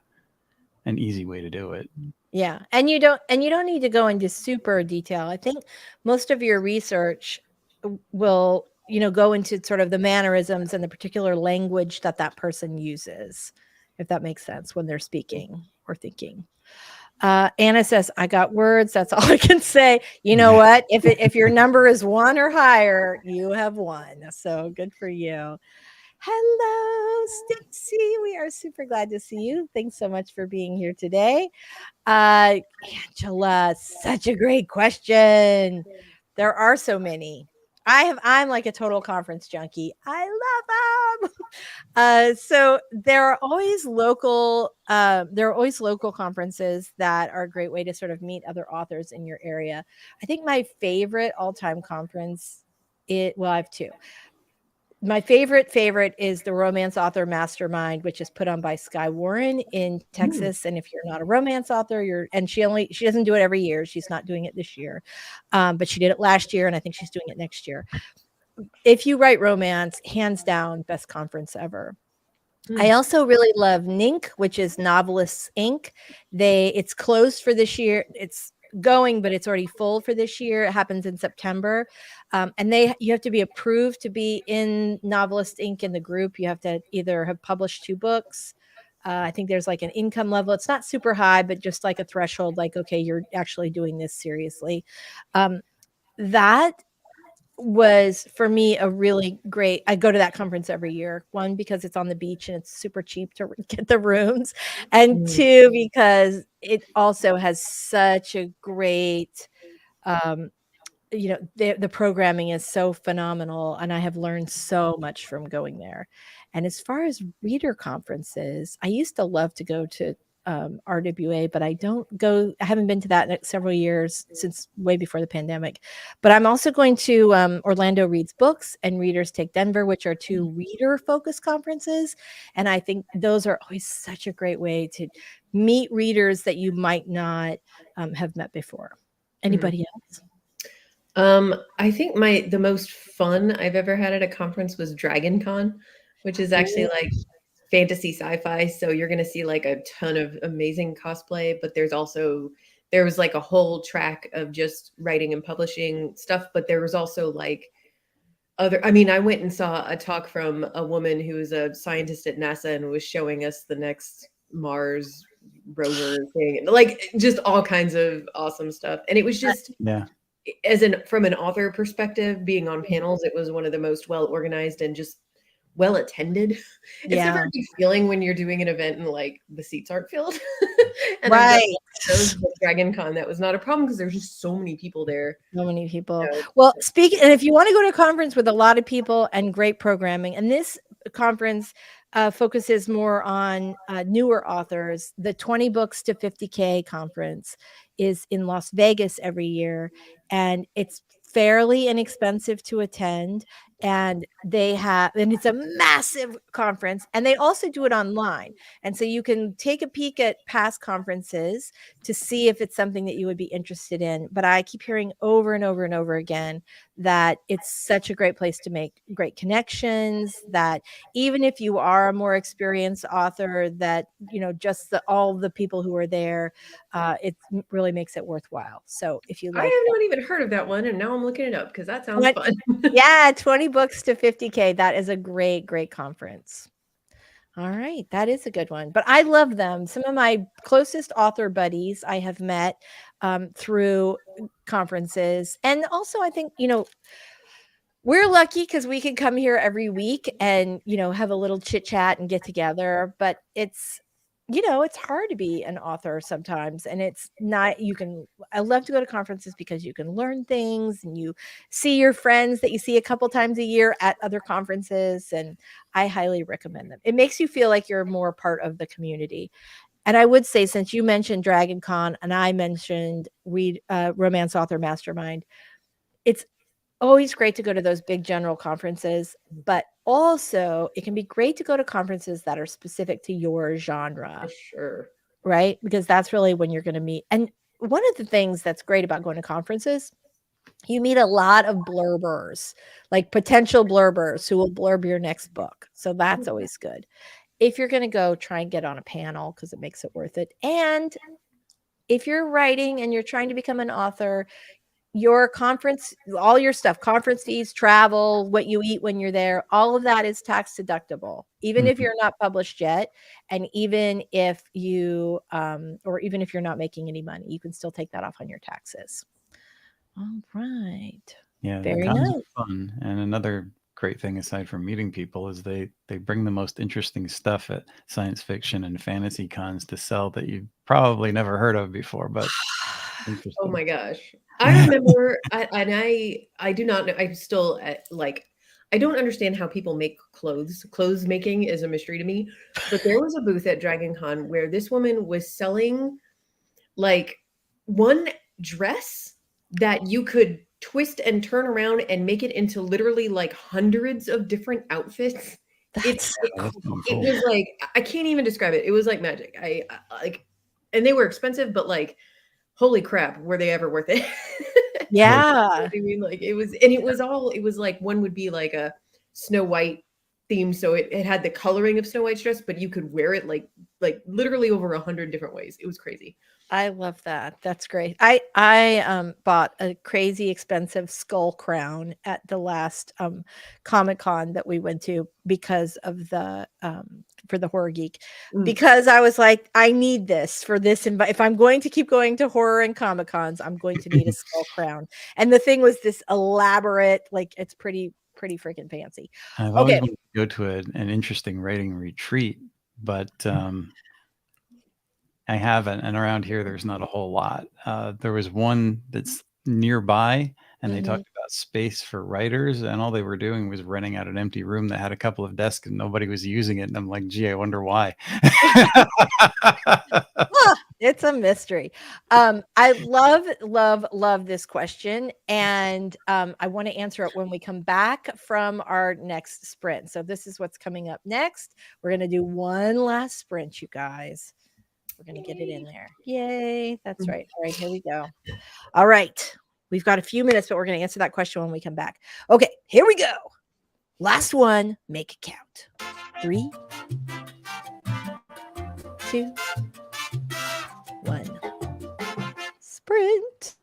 easy way to do it. Yeah, and you don't need to go into super detail. I think most of your research will go into sort of the mannerisms and the particular language that person uses, if that makes sense, when they're speaking or thinking. Anna says, I got words. That's all I can say. You know what? If your number is 1 or higher, you have won. So good for you. Hello, Stacy. We are super glad to see you. Thanks so much for being here today. Angela, such a great question. There are so many. I'm like a total conference junkie. I love them. So there are always local conferences that are a great way to sort of meet other authors in your area. I think my favorite all-time conference, I have 2. My favorite is the Romance Author Mastermind, which is put on by Sky Warren in Texas. And if you're not a romance author, she doesn't do it every year. She's not doing it this year, but she did it last year, and I think she's doing it next year. If you write romance, hands down, best conference ever. I also really love NINC, which is Novelists Inc. It's closed for this year. It's going, but it's already full for this year. It happens in September. And you have to be approved to be in Novelist Inc. in the group. You have to either have published 2 books. I think there's like an income level. It's not super high, but just like a threshold, like, okay, you're actually doing this seriously. That was for me a really great, I go to that conference every year. 1, because it's on the beach and it's super cheap to get the rooms, and 2, because it also has such a great, the programming is so phenomenal, and I have learned so much from going there. And as far as reader conferences, I used to love to go to RWA, but I haven't been to that in several years, since way before the pandemic. But I'm also going to Orlando Reads Books and Readers Take Denver, which are 2 reader focused conferences. And I think those are always such a great way to meet readers that you might not have met before. Anybody else? I think the most fun I've ever had at a conference was Dragon Con, which is actually like fantasy sci-fi. So you're going to see like a ton of amazing cosplay, but there was like a whole track of just writing and publishing stuff. But there was also like I went and saw a talk from a woman who was a scientist at NASA and was showing us the next Mars rover thing, like just all kinds of awesome stuff. And it was just, from an author perspective, being on panels, it was one of the most well organized and just well attended. It's never a good feeling when you're doing an event and like the seats aren't filled. And right. Dragon Con, that was not a problem because there's just so many people there. So many people. Well, and if you want to go to a conference with a lot of people and great programming, and this conference focuses more on newer authors, the 20 books to 50K conference is in Las Vegas every year, and it's fairly inexpensive to attend. and it's a massive conference, and they also do it online. And so you can take a peek at past conferences to see if it's something that you would be interested in. But I keep hearing over and over and over again that it's such a great place to make great connections, that even if you are a more experienced author, that, just all the people who are there, it really makes it worthwhile. So if you I like have not even heard of that one, and now I'm looking it up because that sounds What- fun. yeah, 20 books to 50K. That is a great, great conference. All right, that is a good one. But I love them. Some of my closest author buddies I have met through conferences. And also, I think, we're lucky because we can come here every week and, have a little chit chat and get together. But it's hard to be an author sometimes. And it's not, I love to go to conferences because you can learn things and you see your friends that you see a couple times a year at other conferences. And I highly recommend them. It makes you feel like you're more part of the community. And I would say, since you mentioned Dragon Con and I mentioned Romance Author Mastermind, it's always great to go to those big general conferences, but also it can be great to go to conferences that are specific to your genre, For sure. right? Because that's really when you're going to meet. And one of the things that's great about going to conferences, you meet a lot of blurbers, like potential blurbers who will blurb your next book. So that's always good. If you're going to go, try and get on a panel because it makes it worth it. And if you're writing and you're trying to become an author, your conference, all your stuff, conference fees, travel, what you eat when you're there, all of that is tax deductible, even if you're not published yet. And even if or even if you're not making any money, you can still take that off on your taxes. All right. Yeah, the Very cons nice. are fun. And another great thing aside from meeting people is they bring the most interesting stuff at science fiction and fantasy cons to sell that you've probably never heard of before, but interesting. Oh my gosh. I remember, I do not know. I'm still I don't understand how people make clothes. Clothes making is a mystery to me. But there was a booth at Dragon Con where this woman was selling like one dress that you could twist and turn around and make it into literally like hundreds of different outfits. It That's it, That's kinda it cool. was like, I can't even describe it. It was like magic. I like, and they were expensive, but like, holy crap, were they ever worth it? yeah. I mean, like it was like one would be like a Snow White theme, so it had the coloring of Snow White's dress, but you could wear it like literally over 100 different ways. It was crazy. I love that. That's great. I bought a crazy expensive skull crown at the last Comic-Con that we went to because of the for the Horror Geek, because I was like, I need this for this if I'm going to keep going to horror and Comic-Cons, I'm going to need a skull crown. And the thing was this elaborate, like it's pretty freaking fancy. I've always Okay. wanted to go to an interesting writing retreat, but I haven't. And around here, there's not a whole lot. There was one that's nearby, and they talked about space for writers, and all they were doing was renting out an empty room that had a couple of desks, and nobody was using it. And I'm like, gee, I wonder why. It's a mystery. I love this question, and I want to answer it when we come back from our next sprint. So this is what's coming up next. We're going to do one last sprint, you guys. We're going to get it in there. Yay. That's right. All right, here we go. All right. We've got a few minutes, but we're going to answer that question when we come back. Okay, here we go. Last one, make it count. 3, 2, 1. Sprint.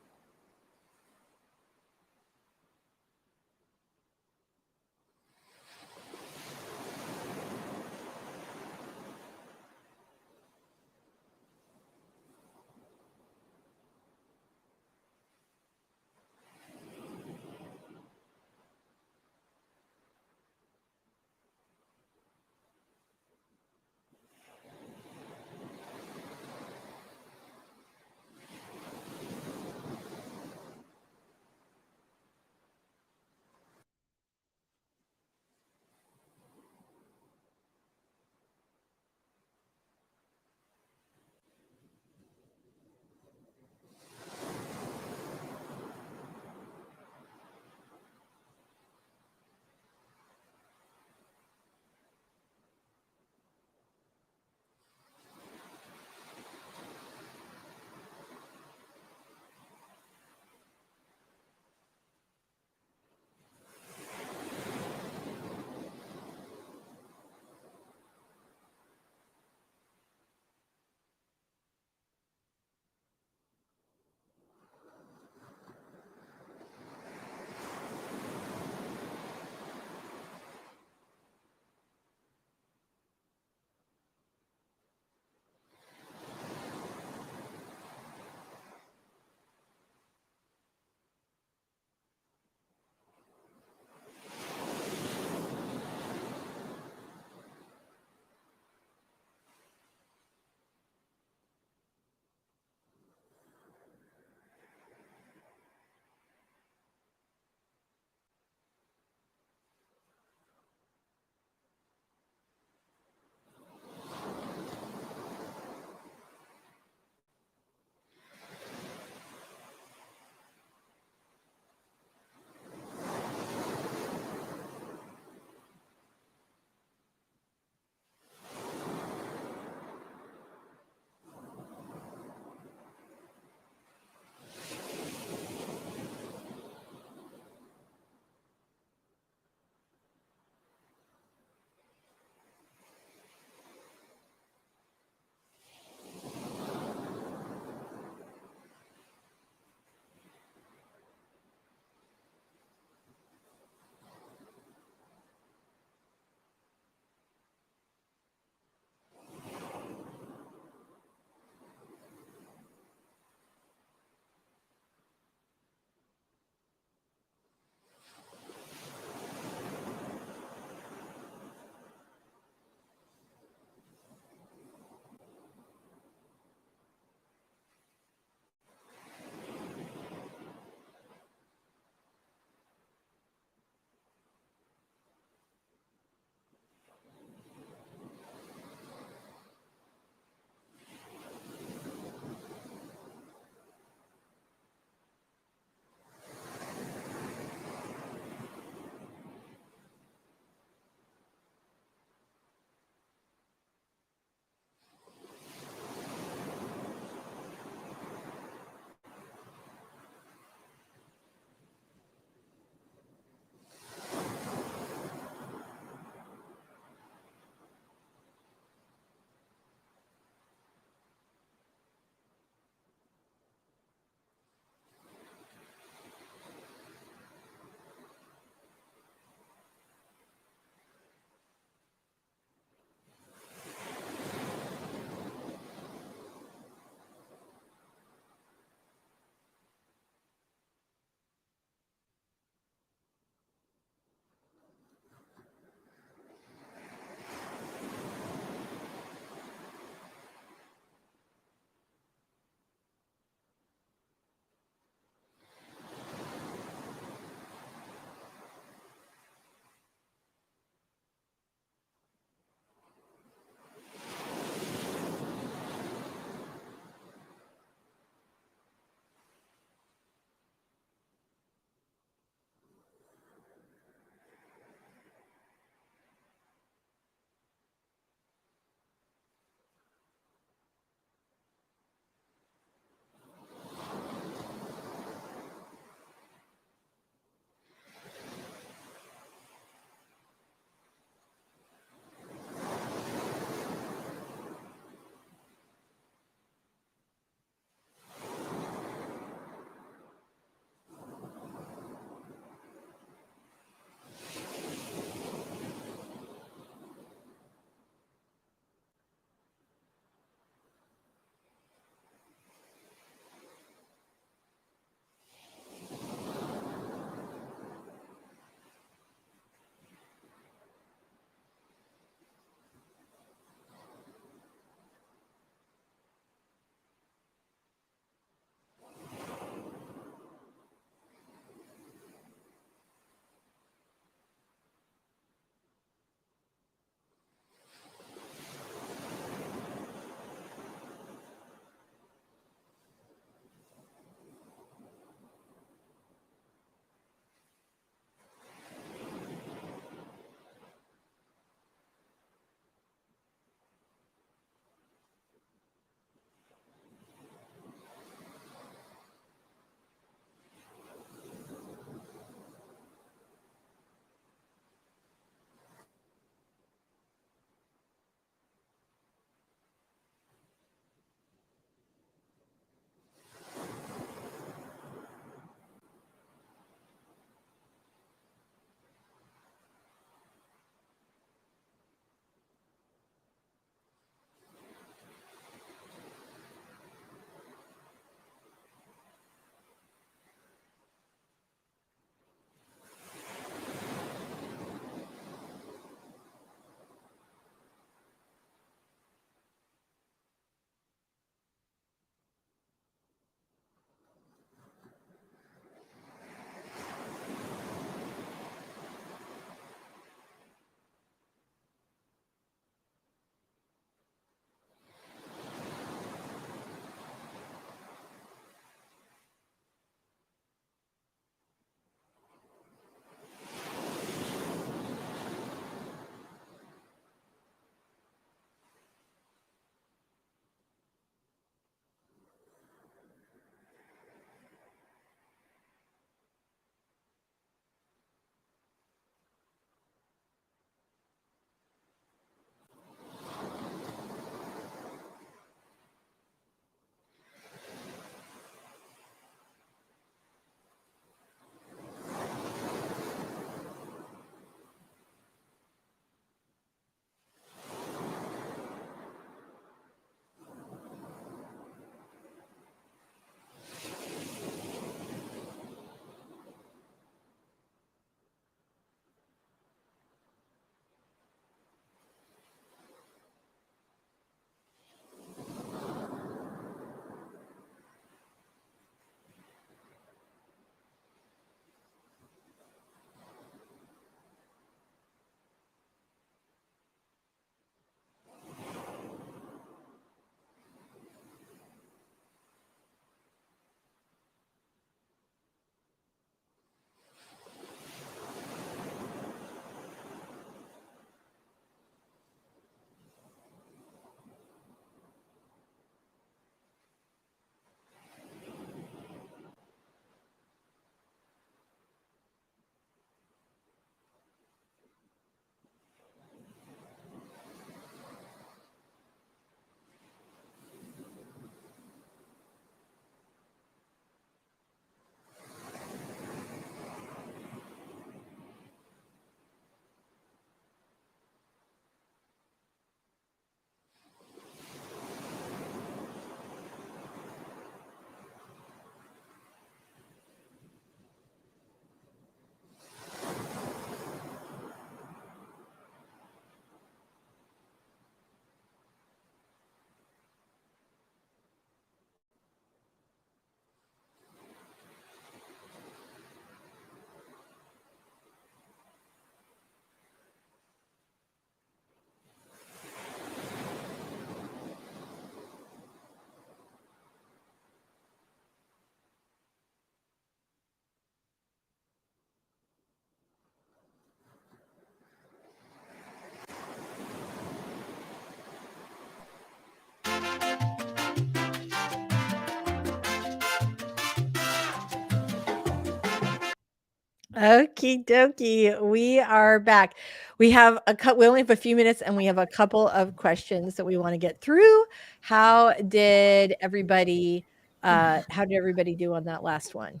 Okie dokie. We are back. We have we only have a few minutes and we have a couple of questions that we want to get through. How did everybody do on that last one?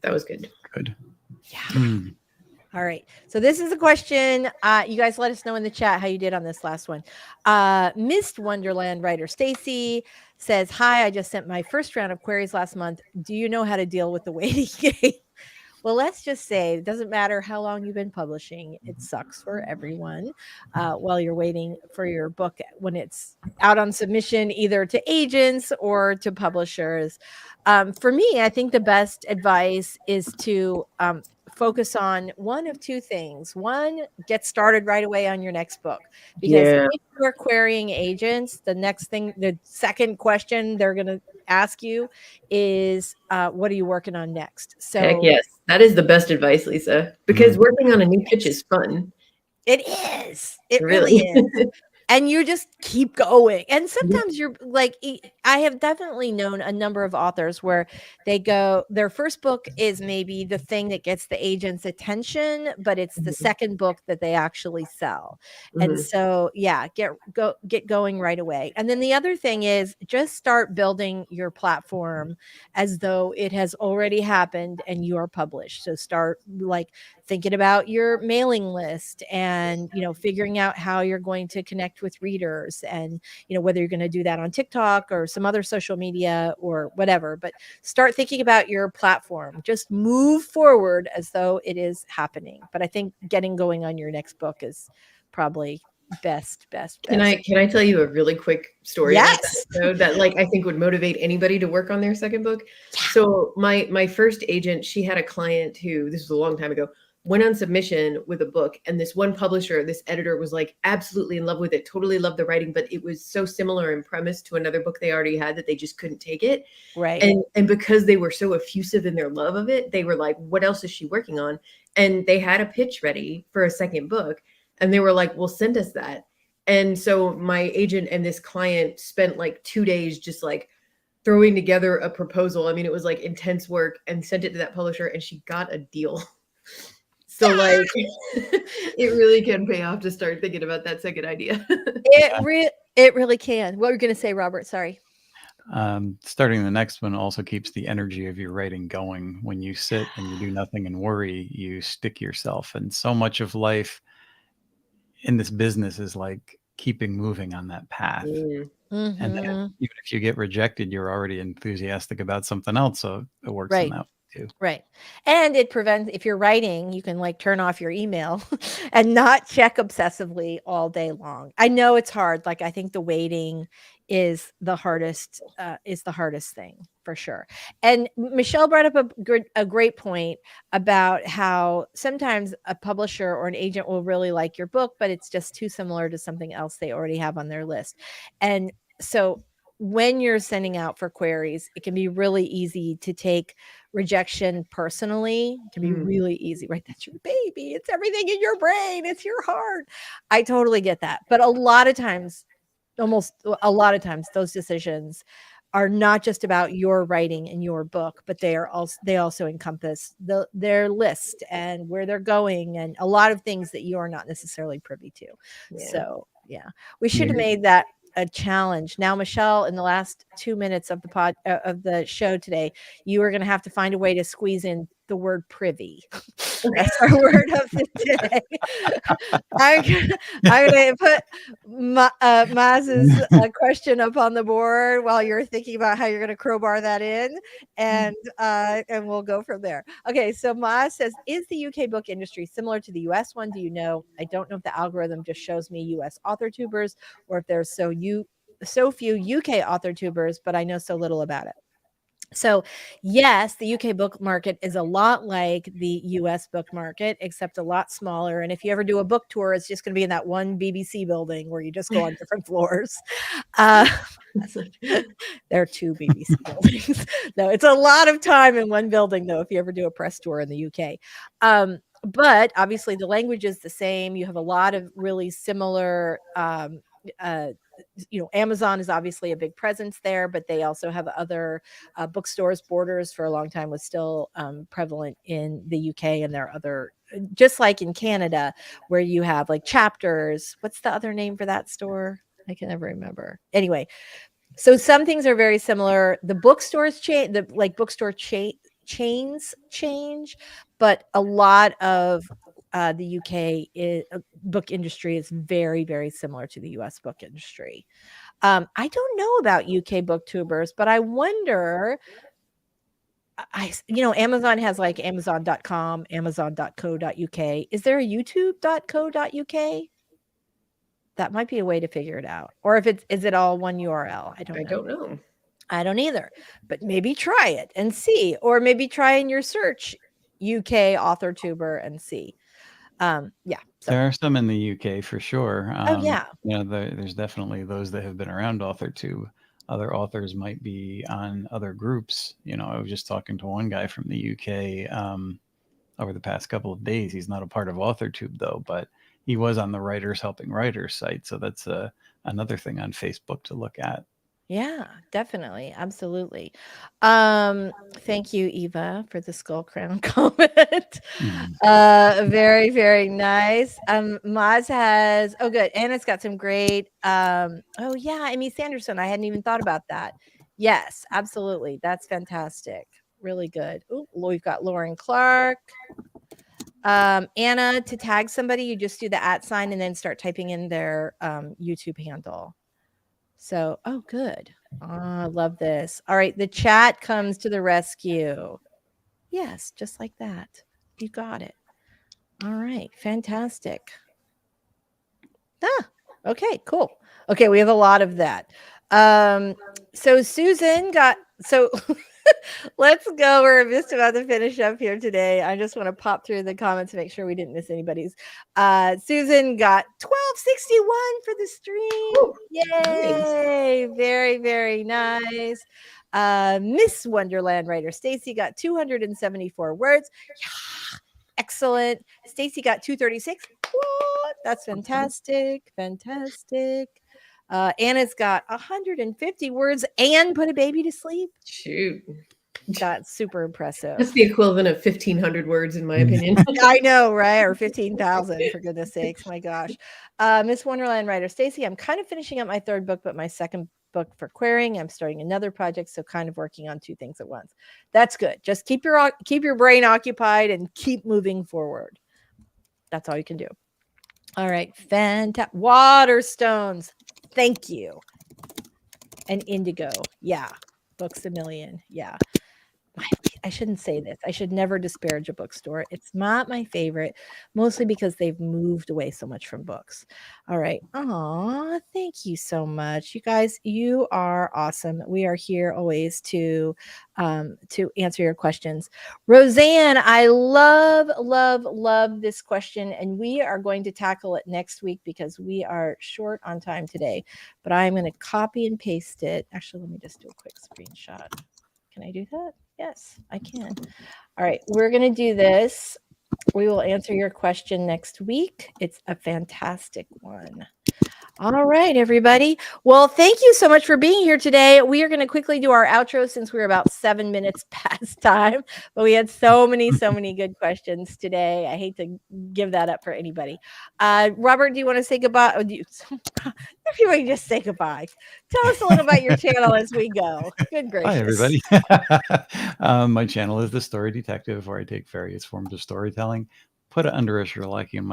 That was good. Good. Yeah. All right. So this is a question. You guys let us know in the chat how you did on this last one. Mist Wonderland writer Stacy says, "Hi, I just sent my first round of queries last month. Do you know how to deal with the waiting game?" Well, let's just say it doesn't matter how long you've been publishing. It sucks for everyone while you're waiting for your book when it's out on submission, either to agents or to publishers. For me, I think the best advice is to focus on one of two things. One, get started right away on your next book, because if you're querying agents, the second question they're going to ask you is, what are you working on next? So heck yes, that is the best advice, Lisa, because working on a new pitch is fun. It is. It really is. And you just keep going. And sometimes you're like, I have definitely known a number of authors where their first book is maybe the thing that gets the agent's attention, but it's the second book that they actually sell. And so, yeah, get going right away. And then the other thing is just start building your platform as though it has already happened and you are published. So start like thinking about your mailing list and, figuring out how you're going to connect with readers and, whether you're going to do that on TikTok or some other social media or whatever, but start thinking about your platform. Just move forward as though it is happening. But I think getting going on your next book is probably best. Can I tell you a really quick story Yes. about that I think would motivate anybody to work on their second book? Yeah. So my first agent, she had a client who, this was a long time ago, went on submission with a book, and this one publisher, this editor was like absolutely in love with it, totally loved the writing, but it was so similar in premise to another book they already had that they just couldn't take it. Right. And because they were so effusive in their love of it, they were like, what else is she working on? And they had a pitch ready for a second book, and they were like, well, send us that. And so my agent and this client spent like 2 days just like throwing together a proposal. I mean, it was like intense work, and sent it to that publisher, and she got a deal. So like it really can pay off to start thinking about that second idea. It really can. What were you going to say, Robert? Sorry. Starting the next one also keeps the energy of your writing going. When you sit and you do nothing and worry, you stick yourself. And so much of life in this business is like keeping moving on that path. And then even if you get rejected, you're already enthusiastic about something else. So it works in that way too. Right. And it prevents, if you're writing, you can like turn off your email and not check obsessively all day long. I know it's hard. Like, I think the waiting is the hardest thing for sure. And Michelle brought up a great point about how sometimes a publisher or an agent will really like your book, but it's just too similar to something else they already have on their list. And so when you're sending out for queries, it can be really easy to take rejection personally. It can be really easy, right? That's your baby. It's everything in your brain. It's your heart. I totally get that. But almost a lot of times, those decisions are not just about your writing and your book, but they also encompass their list and where they're going and a lot of things that you are not necessarily privy to. Yeah. So yeah, we should have made that a challenge. Now, Michelle, in the last 2 minutes of the show today, you are going to have to find a way to squeeze in the word privy. That's our word of the day. I'm going to put Maz's question up on the board while you're thinking about how you're going to crowbar that in, and we'll go from there. Okay, so Maz says, is the UK book industry similar to the US one? Do you know? I don't know if the algorithm just shows me US authortubers or if there's so few UK authortubers, but I know so little about it. So yes, the UK book market is a lot like the US book market, except a lot smaller. And if you ever do a book tour, it's just going to be in that one BBC building where you just go on different floors. There are 2 BBC buildings. No, it's a lot of time in one building, though, if you ever do a press tour in the UK. But obviously the language is the same. You have a lot of really similar Amazon is obviously a big presence there, but they also have other bookstores. Borders for a long time was still prevalent in the UK, and there are other, just like in Canada, where you have like Chapters. What's the other name for that store? I can never remember. Anyway, so some things are very similar. The bookstores change, bookstore chains change, but a lot of the UK book industry is very, very similar to the US book industry. I don't know about UK booktubers, but I wonder. Amazon has like Amazon.com, Amazon.co.uk. Is there a YouTube.co.uk? That might be a way to figure it out. Or is it all one URL? I don't know. I don't either, but maybe try it and see, or maybe try in your search UK authortuber and see. So. There are some in the UK for sure. Yeah. There's definitely those that have been around authortube. Other authors might be on other groups. I was just talking to one guy from the UK over the past couple of days. He's not a part of authortube though, but he was on the Writers Helping Writers site. So that's another thing on Facebook to look at. Yeah, definitely. Absolutely. Thank you, Eva, for the skull crown comment. Very, very nice. Maz has, good. Anna's got some great, Amy Sanderson. I hadn't even thought about that. Yes, absolutely. That's fantastic. Really good. Ooh, we've got Lauren Clark. Anna, to tag somebody, you just do the @ and then start typing in their YouTube handle. So, good. I love this. All right. The chat comes to the rescue. Yes, just like that. You got it. All right. Fantastic. Okay, cool. Okay. We have a lot of that. So Susan let's go. We're just about to finish up here today. I just want to pop through the comments to make sure we didn't miss anybody's. Susan got 1261 for the stream. Oh, yay! Nice. Very, very nice. Miss Wonderland writer Stacy got 274 words. Yeah, excellent. Stacy got 236. What? That's fantastic. Fantastic. Anna's got 150 words and put a baby to sleep. Shoot. That's super impressive. That's the equivalent of 1,500 words, in my opinion. I know, right? Or 15,000, for goodness sakes. My gosh. Miss Wonderland writer Stacy, I'm kind of finishing up my third book, but my second book for querying. I'm starting another project, so kind of working on two things at once. That's good. Just keep your brain occupied and keep moving forward. That's all you can do. All right. Fantastic. Waterstones. Thank you. And Indigo. Yeah. Books a Million. Yeah. I shouldn't say this. I should never disparage a bookstore. It's not my favorite, mostly because they've moved away so much from books. All right. Aw, thank you so much. You guys, you are awesome. We are here always to answer your questions. Roseanne, I love, love, love this question, and we are going to tackle it next week because we are short on time today, but I'm going to copy and paste it. Actually, let me just do a quick screenshot. Can I do that? Yes, I can. All right, we're going to do this. We will answer your question next week. It's a fantastic one. All right, everybody. Well, thank you so much for being here today. We are going to quickly do our outro since we're about 7 minutes past time, but we had so many good questions today. I hate to give that up for anybody. Robert, do you want to say goodbye? Everybody just say goodbye. Tell us a little about your channel as we go. Good gracious. Hi, everybody. My channel is The Story Detective, where I take various forms of storytelling, put it under a Sherlockian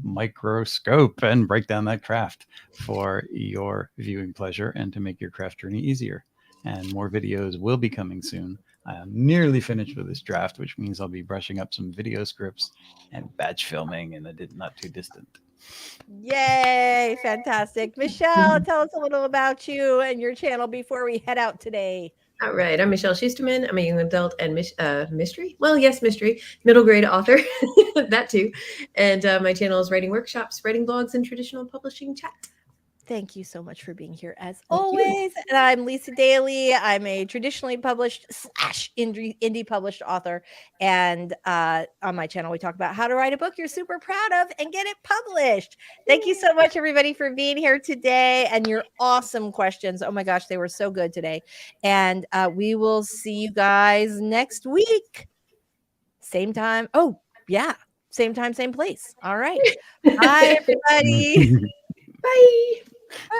microscope and break down that craft for your viewing pleasure and to make your craft journey easier. And more videos will be coming soon. I am nearly finished with this draft, which means I'll be brushing up some video scripts and batch filming in the not too distant. Yay, fantastic. Michelle, tell us a little about you and your channel before we head out today. All right, I'm Michelle Schusterman. I'm a young adult and mystery. Well, yes, mystery, middle grade author, that too. And my channel is writing workshops, writing blogs, and traditional publishing chat. Thank you so much for being here as you. always. And I'm Lisa Daly. I'm a traditionally published / indie published author. And on my channel, we talk about how to write a book you're super proud of and get it published. Thank you so much, everybody, for being here today and your awesome questions. Oh my gosh, they were so good today. And we will see you guys next week. Same time. Oh, yeah. Same time, same place. All right. Bye, everybody. Bye.